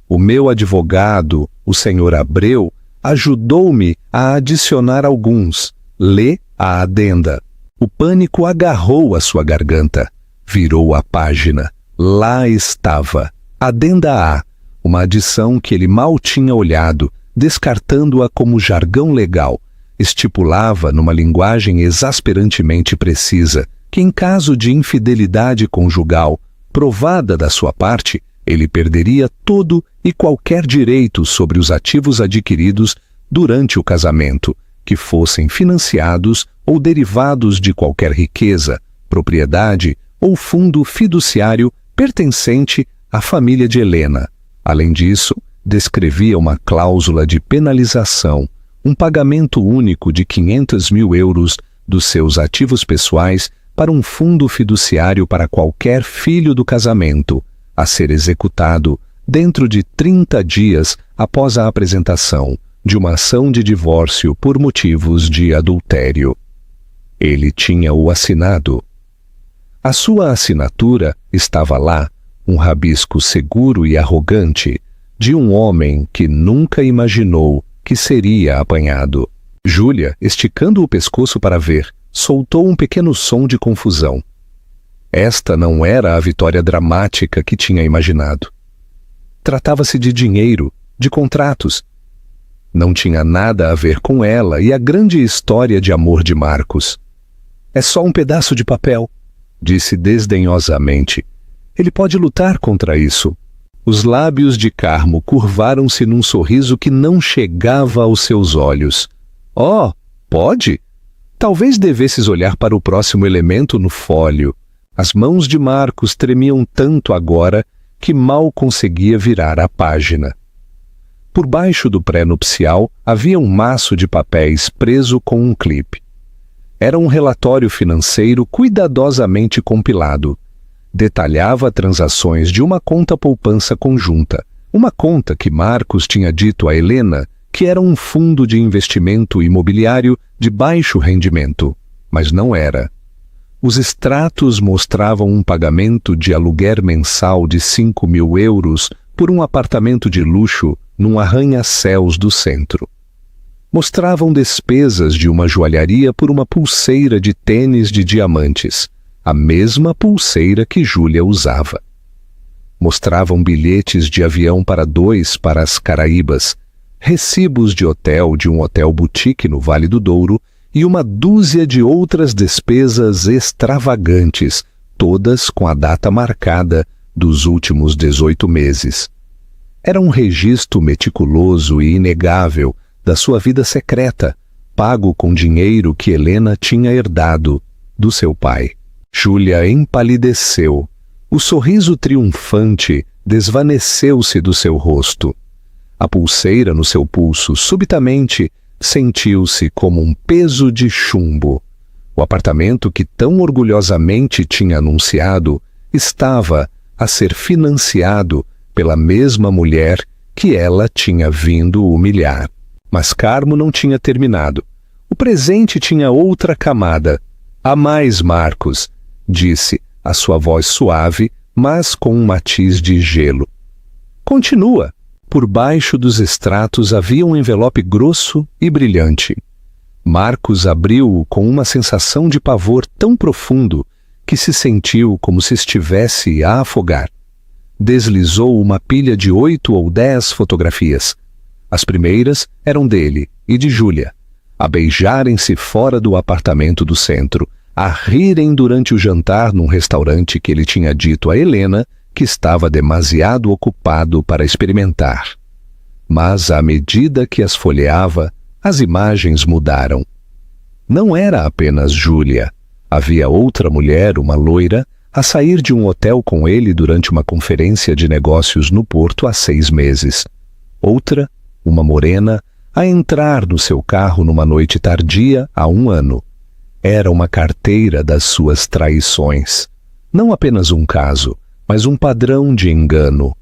O meu advogado, o Sr. Abreu, ajudou-me a adicionar alguns. Lê a adenda. O pânico agarrou a sua garganta. Virou a página. Lá estava. Adenda A, uma adição que ele mal tinha olhado, descartando-a como jargão legal. Estipulava, numa linguagem exasperantemente precisa, que em caso de infidelidade conjugal, provada da sua parte, ele perderia todo e qualquer direito sobre os ativos adquiridos durante o casamento, que fossem financiados ou derivados de qualquer riqueza, propriedade ou fundo fiduciário pertencente à família de Helena. Além disso, descrevia uma cláusula de penalização, um pagamento único de 500 mil euros dos seus ativos pessoais para um fundo fiduciário para qualquer filho do casamento, a ser executado dentro de 30 dias após a apresentação de uma ação de divórcio por motivos de adultério. Ele tinha-o assinado. A sua assinatura estava lá, um rabisco seguro e arrogante de um homem que nunca imaginou que seria apanhado. Júlia, esticando o pescoço para ver, soltou um pequeno som de confusão. Esta não era a vitória dramática que tinha imaginado. Tratava-se de dinheiro, de contratos. Não tinha nada a ver com ela e a grande história de amor de Marcos. É só um pedaço de papel, disse desdenhosamente. Ele pode lutar contra isso. Os lábios de Carmo curvaram-se num sorriso que não chegava aos seus olhos. Oh, pode? Talvez devesses olhar para o próximo elemento no fólio. As mãos de Marcos tremiam tanto agora que mal conseguia virar a página. Por baixo do pré-nupcial havia um maço de papéis preso com um clipe. Era um relatório financeiro cuidadosamente compilado. Detalhava transações de uma conta poupança conjunta, uma conta que Marcos tinha dito a Helena que era um fundo de investimento imobiliário de baixo rendimento, mas não era. Os extratos mostravam um pagamento de aluguer mensal de 5 mil euros por um apartamento de luxo num arranha-céus do centro. Mostravam despesas de uma joalharia por uma pulseira de tênis de diamantes, a mesma pulseira que Júlia usava. Mostravam bilhetes de avião para 2 para as Caraíbas, recibos de hotel de um hotel boutique no Vale do Douro e uma dúzia de outras despesas extravagantes, todas com a data marcada dos últimos 18 meses. Era um registro meticuloso e inegável da sua vida secreta, pago com dinheiro que Helena tinha herdado do seu pai. Júlia empalideceu. O sorriso triunfante desvaneceu-se do seu rosto. A pulseira no seu pulso subitamente sentiu-se como um peso de chumbo. O apartamento que tão orgulhosamente tinha anunciado estava a ser financiado pela mesma mulher que ela tinha vindo humilhar. Mas Carmo não tinha terminado. O presente tinha outra camada. Há mais, Marcos, disse, a sua voz suave, mas com um matiz de gelo. Continua. Por baixo dos extratos havia um envelope grosso e brilhante. Marcos abriu-o com uma sensação de pavor tão profundo que se sentiu como se estivesse a afogar. Deslizou uma pilha de 8 ou 10 fotografias. As primeiras eram dele e de Júlia, a beijarem-se fora do apartamento do centro, a rirem durante o jantar num restaurante que ele tinha dito a Helena que estava demasiado ocupado para experimentar. Mas, à medida que as folheava, as imagens mudaram. Não era apenas Júlia. Havia outra mulher, uma loira, a sair de um hotel com ele durante uma conferência de negócios no Porto há 6 meses. Outra, uma morena, a entrar no seu carro numa noite tardia há 1 ano. Era uma carteira das suas traições. Não apenas um caso, mas um padrão de engano.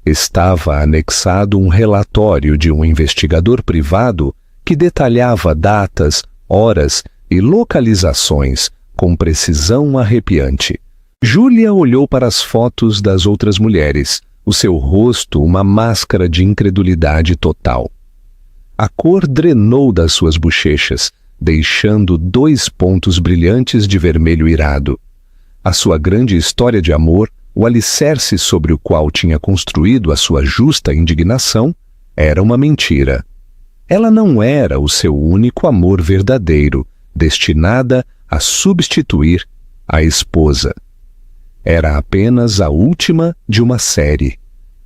Estava anexado um relatório de um investigador privado que detalhava datas, horas e localizações com precisão arrepiante. Júlia olhou para as fotos das outras mulheres, o seu rosto uma máscara de incredulidade total. A cor drenou das suas bochechas, deixando 2 pontos brilhantes de vermelho irado. A sua grande história de amor, o alicerce sobre o qual tinha construído a sua justa indignação, era uma mentira. Ela não era o seu único amor verdadeiro, destinada a substituir a esposa. Era apenas a última de uma série.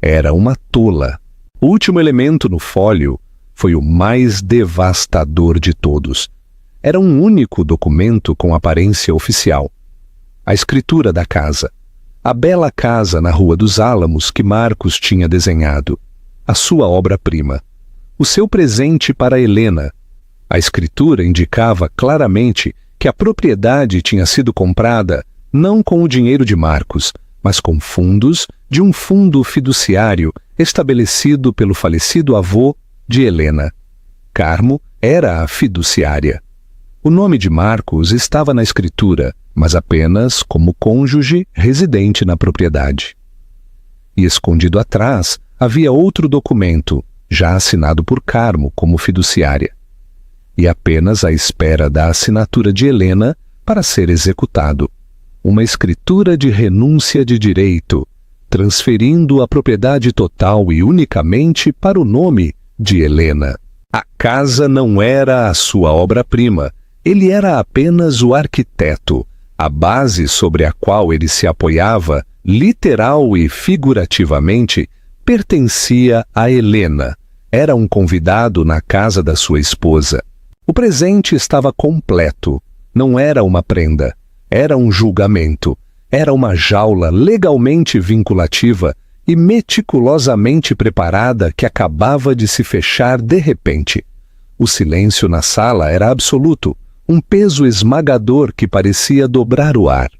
Era uma tola. O último elemento no fólio foi o mais devastador de todos. Era um único documento com aparência oficial. A escritura da casa. A bela casa na Rua dos Álamos que Marcos tinha desenhado. A sua obra-prima. O seu presente para Helena. A escritura indicava claramente que a propriedade tinha sido comprada não com o dinheiro de Marcos, mas com fundos de um fundo fiduciário estabelecido pelo falecido avô de Helena. Carmo era a fiduciária. O nome de Marcos estava na escritura, mas apenas como cônjuge residente na propriedade. E escondido atrás havia outro documento, já assinado por Carmo como fiduciária, e apenas à espera da assinatura de Helena para ser executado. Uma escritura de renúncia de direito, transferindo a propriedade total e unicamente para o nome de Helena. A casa não era a sua obra-prima, ele era apenas o arquiteto, a base sobre a qual ele se apoiava, literal e figurativamente, pertencia a Helena. Era um convidado na casa da sua esposa. O presente estava completo. Não era uma prenda. Era um julgamento. Era uma jaula legalmente vinculativa e meticulosamente preparada que acabava de se fechar de repente. O silêncio na sala era absoluto, um peso esmagador que parecia dobrar o ar.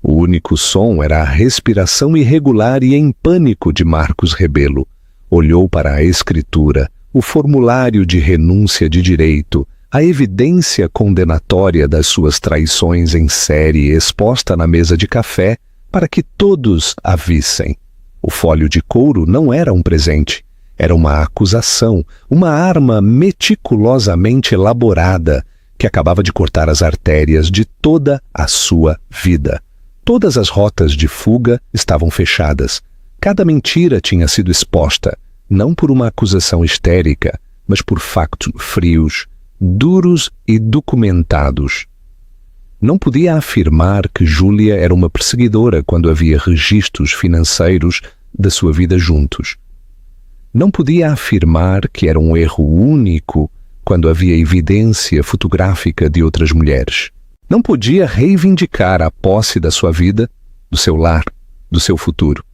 O único som era a respiração irregular e em pânico de Marcos Rebelo. Olhou para a escritura, o formulário de renúncia de direito, a evidência condenatória das suas traições em série exposta na mesa de café para que todos a vissem. O fólio de couro não era um presente, era uma acusação, uma arma meticulosamente elaborada que acabava de cortar as artérias de toda a sua vida. Todas as rotas de fuga estavam fechadas. Cada mentira tinha sido exposta, não por uma acusação histérica, mas por factos frios, duros e documentados. Não podia afirmar que Júlia era uma perseguidora quando havia registros financeiros da sua vida juntos. Não podia afirmar que era um erro único quando havia evidência fotográfica de outras mulheres. Não podia reivindicar a posse da sua vida, do seu lar, do seu futuro,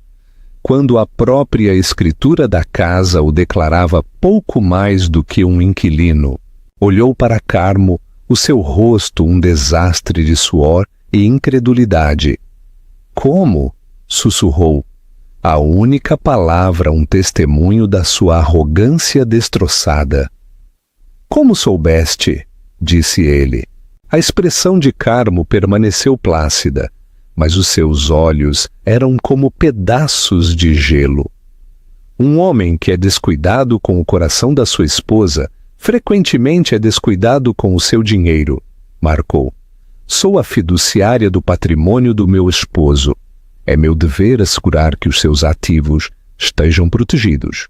quando a própria escritura da casa o declarava pouco mais do que um inquilino. Olhou para Carmo, o seu rosto um desastre de suor e incredulidade. Como? Sussurrou. A única palavra um testemunho da sua arrogância destroçada. Como soubeste? Disse ele. A expressão de Carmo permaneceu plácida, mas os seus olhos eram como pedaços de gelo. Um homem que é descuidado com o coração da sua esposa frequentemente é descuidado com o seu dinheiro, marcou. Sou a fiduciária do patrimônio do meu esposo. É meu dever assegurar que os seus ativos estejam protegidos.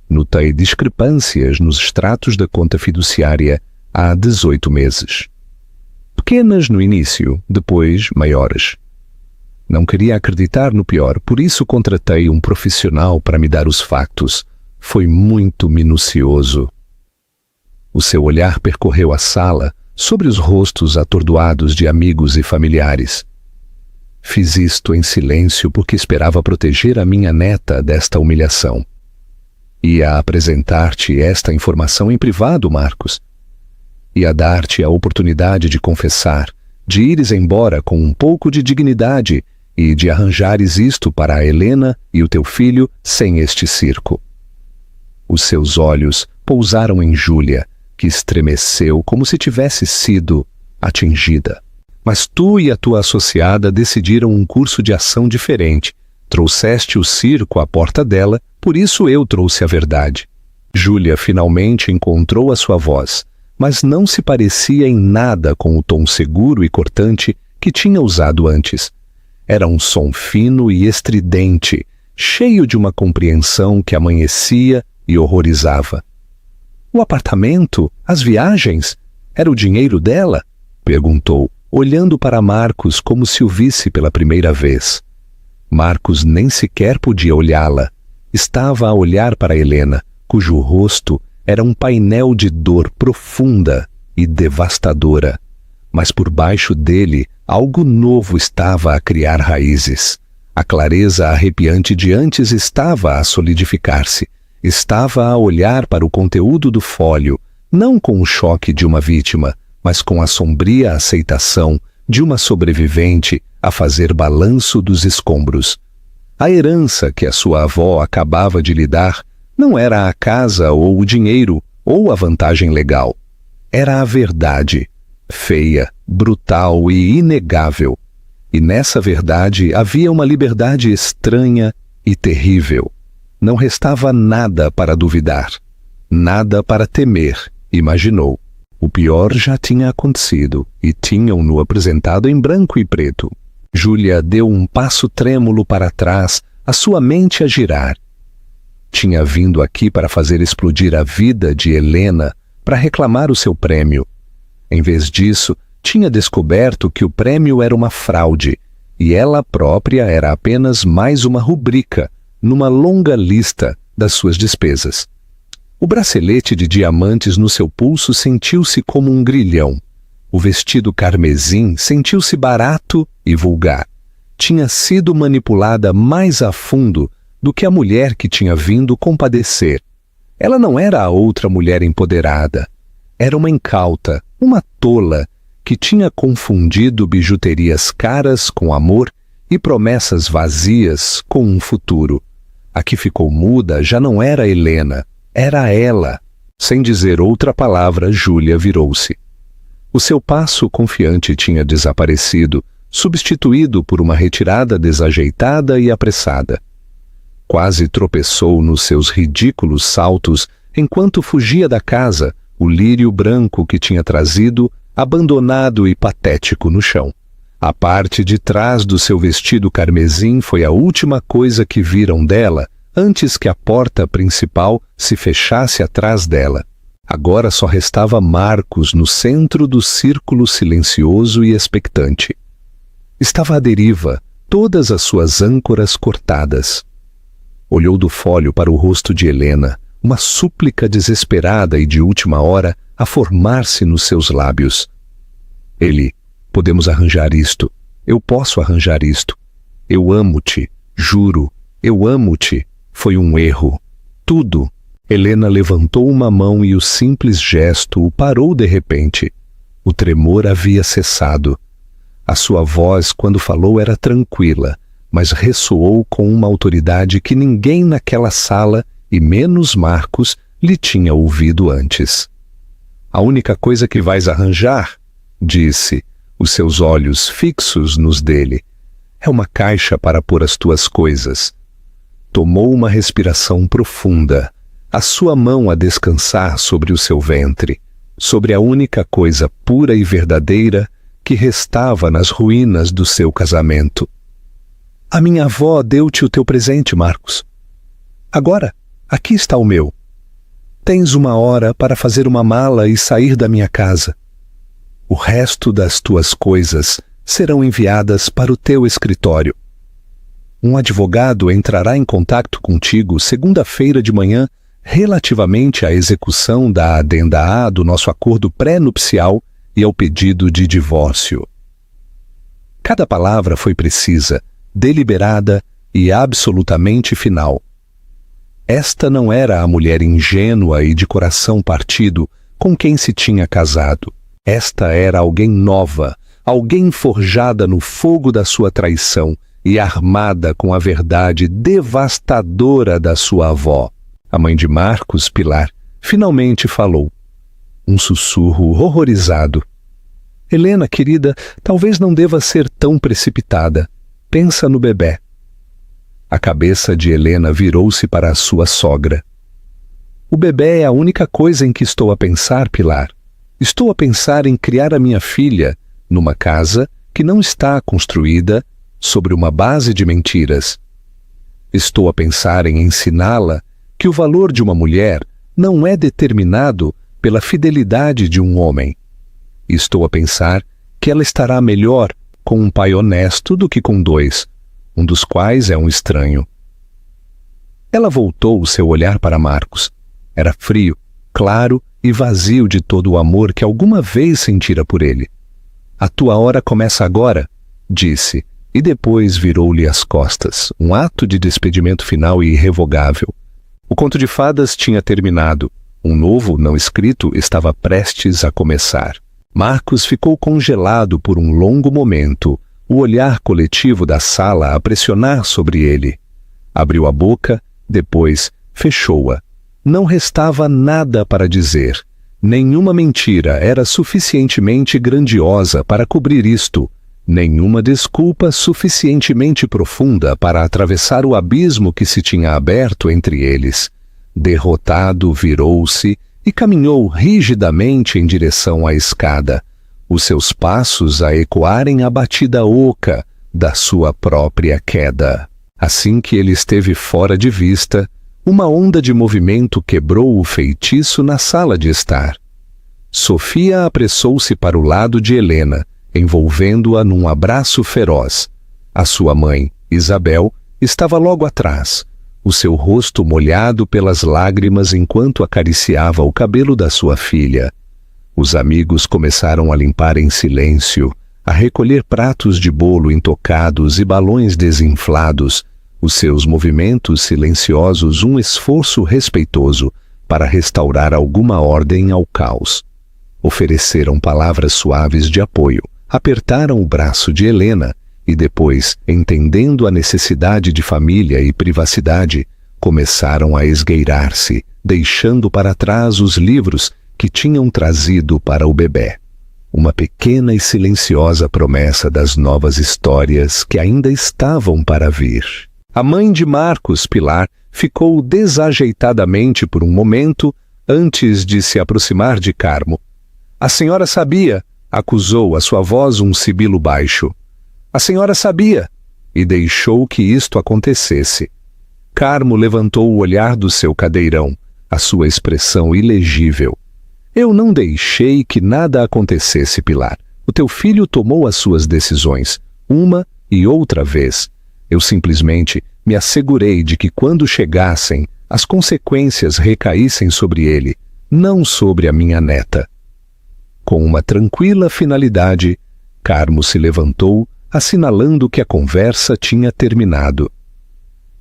Notei discrepâncias nos extratos da conta fiduciária há 18 meses. Pequenas no início, depois maiores. Não queria acreditar no pior, por isso contratei um profissional para me dar os factos. Foi muito minucioso. O seu olhar percorreu a sala, sobre os rostos atordoados de amigos e familiares. Fiz isto em silêncio porque esperava proteger a minha neta desta humilhação. Ia apresentar-te esta informação em privado, Marcos. Ia dar-te a oportunidade de confessar, de ires embora com um pouco de dignidade e de arranjares isto para a Helena e o teu filho sem este circo. Os seus olhos pousaram em Júlia, que estremeceu como se tivesse sido atingida. Mas tu e a tua associada decidiram um curso de ação diferente. Trouxeste o circo à porta dela, por isso eu trouxe a verdade. Júlia finalmente encontrou a sua voz, mas não se parecia em nada com o tom seguro e cortante que tinha usado antes. Era um som fino e estridente, cheio de uma compreensão que amanhecia e horrorizava. O apartamento? As viagens? Era o dinheiro dela? Perguntou, olhando para Marcos como se o visse pela primeira vez. Marcos nem sequer podia olhá-la. Estava a olhar para Helena, cujo rosto era um painel de dor profunda e devastadora. Mas por baixo dele, algo novo estava a criar raízes. A clareza arrepiante de antes estava a solidificar-se. Estava a olhar para o conteúdo do fólio, não com o choque de uma vítima, mas com a sombria aceitação de uma sobrevivente a fazer balanço dos escombros. A herança que a sua avó acabava de lhe dar não era a casa ou o dinheiro ou a vantagem legal. Era a verdade, feia, brutal e inegável. E nessa verdade havia uma liberdade estranha e terrível. Não restava nada para duvidar, nada para temer, imaginou. O pior já tinha acontecido e tinham-no apresentado em branco e preto. Júlia deu um passo trêmulo para trás, a sua mente a girar. Tinha vindo aqui para fazer explodir a vida de Helena, para reclamar o seu prêmio. Em vez disso, tinha descoberto que o prêmio era uma fraude e ela própria era apenas mais uma rubrica numa longa lista das suas despesas. O bracelete de diamantes no seu pulso sentiu-se como um grilhão. O vestido carmesim sentiu-se barato e vulgar. Tinha sido manipulada mais a fundo do que a mulher que tinha vindo compadecer. Ela não era a outra mulher empoderada. Era uma incauta, uma tola, que tinha confundido bijuterias caras com amor e promessas vazias com um futuro. A que ficou muda já não era Helena, era ela. Sem dizer outra palavra, Júlia virou-se. O seu passo confiante tinha desaparecido, substituído por uma retirada desajeitada e apressada. Quase tropeçou nos seus ridículos saltos enquanto fugia da casa, o lírio branco que tinha trazido, abandonado e patético no chão. A parte de trás do seu vestido carmesim foi a última coisa que viram dela antes que a porta principal se fechasse atrás dela. Agora só restava Marcos no centro do círculo silencioso e expectante. Estava à deriva, todas as suas âncoras cortadas. Olhou do fólio para o rosto de Helena, uma súplica desesperada e de última hora a formar-se nos seus lábios. Ele: podemos arranjar isto. Eu posso arranjar isto. Eu amo-te, juro. Eu amo-te. Foi um erro. Tudo. Helena levantou uma mão e o simples gesto o parou de repente. O tremor havia cessado. A sua voz, quando falou, era tranquila, mas ressoou com uma autoridade que ninguém naquela sala, e menos Marcos, lhe tinha ouvido antes. A única coisa que vais arranjar, disse, os seus olhos fixos nos dele, é uma caixa para pôr as tuas coisas. Tomou uma respiração profunda, a sua mão a descansar sobre o seu ventre, sobre a única coisa pura e verdadeira que restava nas ruínas do seu casamento. A minha avó deu-te o teu presente, Marcos. Agora, aqui está o meu. Tens 1 hora para fazer uma mala e sair da minha casa. O resto das tuas coisas serão enviadas para o teu escritório. Um advogado entrará em contato contigo segunda-feira de manhã relativamente à execução da adenda A do nosso acordo pré-nupcial e ao pedido de divórcio. Cada palavra foi precisa, deliberada e absolutamente final. Esta não era a mulher ingênua e de coração partido com quem se tinha casado. Esta era alguém nova, alguém forjada no fogo da sua traição e armada com a verdade devastadora da sua avó. A mãe de Marcos, Pilar, finalmente falou. Um sussurro horrorizado. Helena, querida, talvez não deva ser tão precipitada. Pensa no bebê. A cabeça de Helena virou-se para a sua sogra. O bebê é a única coisa em que estou a pensar, Pilar. Estou a pensar em criar a minha filha numa casa que não está construída sobre uma base de mentiras. Estou a pensar em ensiná-la que o valor de uma mulher não é determinado pela fidelidade de um homem. Estou a pensar que ela estará melhor com um pai honesto do que com 2, um dos quais é um estranho. Ela voltou o seu olhar para Marcos. Era frio, claro e vazio de todo o amor que alguma vez sentira por ele. A tua hora começa agora, disse, e depois virou-lhe as costas, um ato de despedimento final e irrevogável. O conto de fadas tinha terminado. Um novo, não escrito, estava prestes a começar. Marcos ficou congelado por um longo momento, o olhar coletivo da sala a pressionar sobre ele. Abriu a boca, depois fechou-a. Não restava nada para dizer. Nenhuma mentira era suficientemente grandiosa para cobrir isto. Nenhuma desculpa suficientemente profunda para atravessar o abismo que se tinha aberto entre eles. Derrotado, virou-se e caminhou rigidamente em direção à escada, os seus passos a ecoarem a batida oca da sua própria queda. Assim que ele esteve fora de vista, uma onda de movimento quebrou o feitiço na sala de estar. Sofia apressou-se para o lado de Helena, envolvendo-a num abraço feroz. A sua mãe, Isabel, estava logo atrás, o seu rosto molhado pelas lágrimas enquanto acariciava o cabelo da sua filha. Os amigos começaram a limpar em silêncio, a recolher pratos de bolo intocados e balões desinflados, os seus movimentos silenciosos um esforço respeitoso para restaurar alguma ordem ao caos. Ofereceram palavras suaves de apoio, apertaram o braço de Helena e depois, entendendo a necessidade de família e privacidade, começaram a esgueirar-se, deixando para trás os livros que tinham trazido para o bebê. Uma pequena e silenciosa promessa das novas histórias que ainda estavam para vir. A mãe de Marcos, Pilar, ficou desajeitadamente por um momento antes de se aproximar de Carmo. A senhora sabia, acusou a sua voz um sibilo baixo. A senhora sabia, e deixou que isto acontecesse. Carmo levantou o olhar do seu cadeirão, a sua expressão ilegível. Eu não deixei que nada acontecesse, Pilar. O teu filho tomou as suas decisões, uma e outra vez. Eu simplesmente me assegurei de que quando chegassem, as consequências recaíssem sobre ele, não sobre a minha neta. Com uma tranquila finalidade, Carmo se levantou, assinalando que a conversa tinha terminado.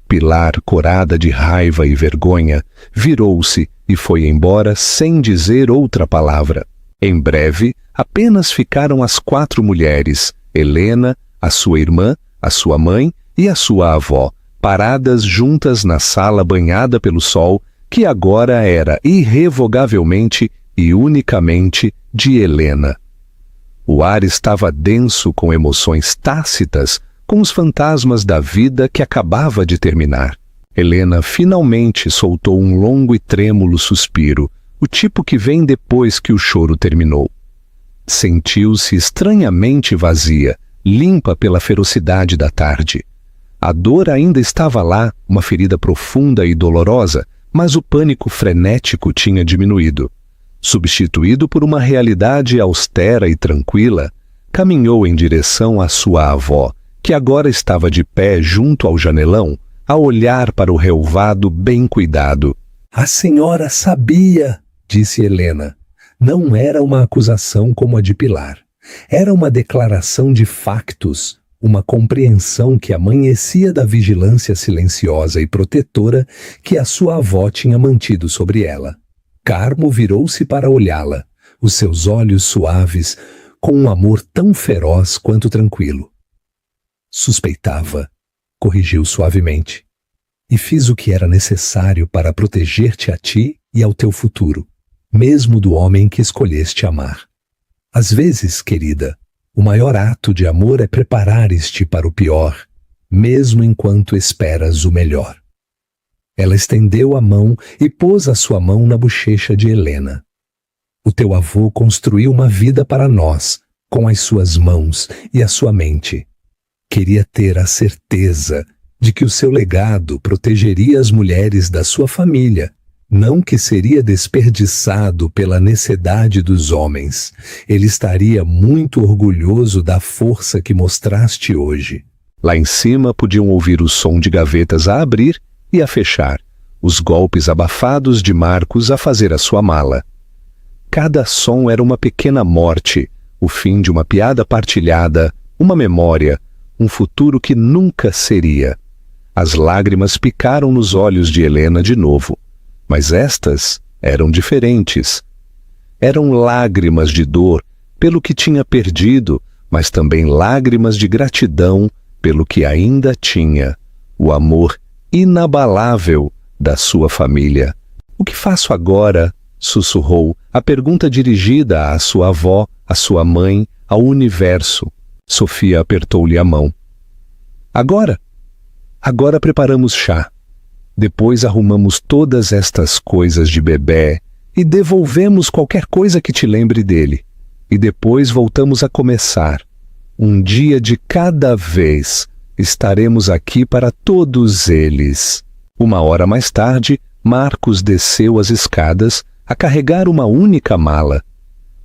Pilar, corada de raiva e vergonha, virou-se e foi embora sem dizer outra palavra. Em breve, apenas ficaram as 4 mulheres, Helena, a sua irmã, a sua mãe e a sua avó, paradas juntas na sala banhada pelo sol, que agora era irrevogavelmente e unicamente de Helena. O ar estava denso com emoções tácitas, com os fantasmas da vida que acabava de terminar. Helena finalmente soltou um longo e trêmulo suspiro, o tipo que vem depois que o choro terminou. Sentiu-se estranhamente vazia, limpa pela ferocidade da tarde. A dor ainda estava lá, uma ferida profunda e dolorosa, mas o pânico frenético tinha diminuído. Substituído por uma realidade austera e tranquila, caminhou em direção à sua avó, que agora estava de pé junto ao janelão, a olhar para o relvado bem cuidado. A senhora sabia, disse Helena. Não era uma acusação como a de Pilar. Era uma declaração de factos, uma compreensão que amanhecia da vigilância silenciosa e protetora que a sua avó tinha mantido sobre ela. Carmo virou-se para olhá-la, os seus olhos suaves, com um amor tão feroz quanto tranquilo. Suspeitava, corrigiu suavemente, e fiz o que era necessário para proteger-te a ti e ao teu futuro, mesmo do homem que escolheste amar. Às vezes, querida, o maior ato de amor é preparar-te para o pior, mesmo enquanto esperas o melhor. Ela estendeu a mão e pôs a sua mão na bochecha de Helena. O teu avô construiu uma vida para nós, com as suas mãos e a sua mente. Queria ter a certeza de que o seu legado protegeria as mulheres da sua família, não que seria desperdiçado pela necessidade dos homens. Ele estaria muito orgulhoso da força que mostraste hoje. Lá em cima podiam ouvir o som de gavetas a abrir e a fechar, os golpes abafados de Marcos a fazer a sua mala. Cada som era uma pequena morte, o fim de uma piada partilhada, uma memória, um futuro que nunca seria. As lágrimas picaram nos olhos de Helena de novo, mas estas eram diferentes. Eram lágrimas de dor pelo que tinha perdido, mas também lágrimas de gratidão pelo que ainda tinha, o amor inabalável da sua família. O que faço agora? Sussurrou, a pergunta dirigida à sua avó, à sua mãe, ao universo. Sofia apertou-lhe a mão. Agora preparamos chá. Depois arrumamos todas estas coisas de bebê e devolvemos qualquer coisa que te lembre dele. E depois voltamos a começar. Um dia de cada vez. Estaremos aqui para todos eles. 1 hora mais tarde, Marcos desceu as escadas a carregar uma única mala.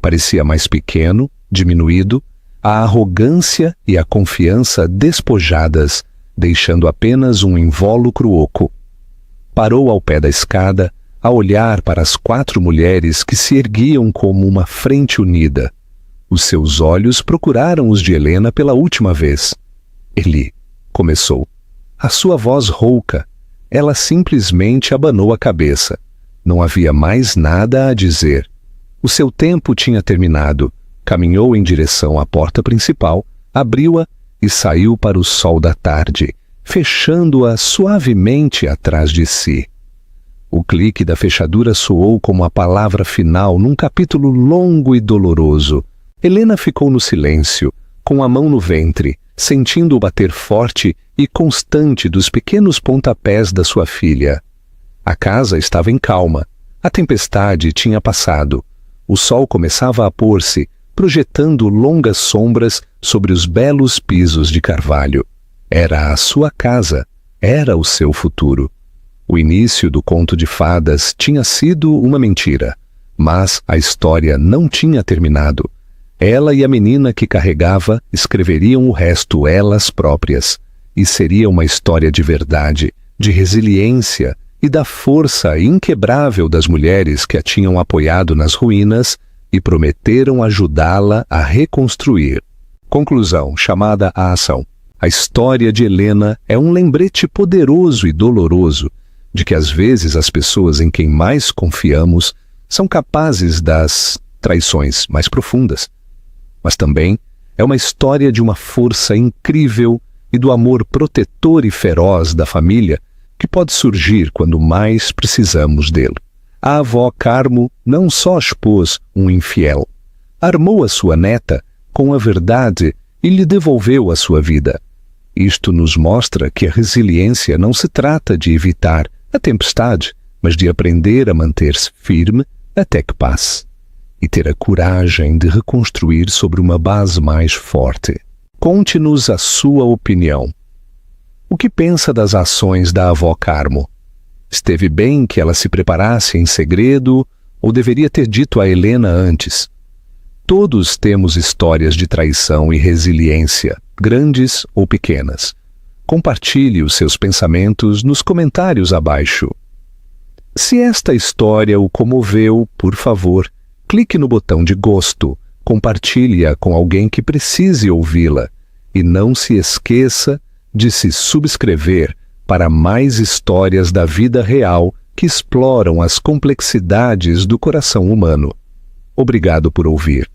Parecia mais pequeno, diminuído, a arrogância e a confiança despojadas, deixando apenas um invólucro oco. Parou ao pé da escada, a olhar para as 4 mulheres que se erguiam como uma frente unida. Os seus olhos procuraram os de Helena pela última vez. Eli, começou. A sua voz rouca. Ela simplesmente abanou a cabeça. Não havia mais nada a dizer. O seu tempo tinha terminado. Caminhou em direção à porta principal, abriu-a e saiu para o sol da tarde, fechando-a suavemente atrás de si. O clique da fechadura soou como a palavra final num capítulo longo e doloroso. Helena ficou no silêncio, com a mão no ventre, sentindo o bater forte e constante dos pequenos pontapés da sua filha. A casa estava em calma. A tempestade tinha passado. O sol começava a pôr-se, projetando longas sombras sobre os belos pisos de carvalho. Era a sua casa, era o seu futuro. O início do conto de fadas tinha sido uma mentira, mas a história não tinha terminado. Ela e a menina que carregava escreveriam o resto elas próprias, e seria uma história de verdade, de resiliência e da força inquebrável das mulheres que a tinham apoiado nas ruínas e prometeram ajudá-la a reconstruir. Conclusão chamada à ação. A história de Helena é um lembrete poderoso e doloroso de que às vezes as pessoas em quem mais confiamos são capazes das traições mais profundas. Mas também é uma história de uma força incrível e do amor protetor e feroz da família que pode surgir quando mais precisamos dele. A avó Carmo não só expôs um infiel, armou a sua neta com a verdade e lhe devolveu a sua vida. Isto nos mostra que a resiliência não se trata de evitar a tempestade, mas de aprender a manter-se firme até que passe. e ter a coragem de reconstruir sobre uma base mais forte. Conte-nos a sua opinião. O que pensa das ações da avó Carmo? Esteve bem que ela se preparasse em segredo ou deveria ter dito a Helena antes? Todos temos histórias de traição e resiliência, grandes ou pequenas. Compartilhe os seus pensamentos nos comentários abaixo. Se esta história o comoveu, por favor, clique no botão de gosto, compartilhe-a com alguém que precise ouvi-la e não se esqueça de se subscrever para mais histórias da vida real que exploram as complexidades do coração humano. Obrigado por ouvir.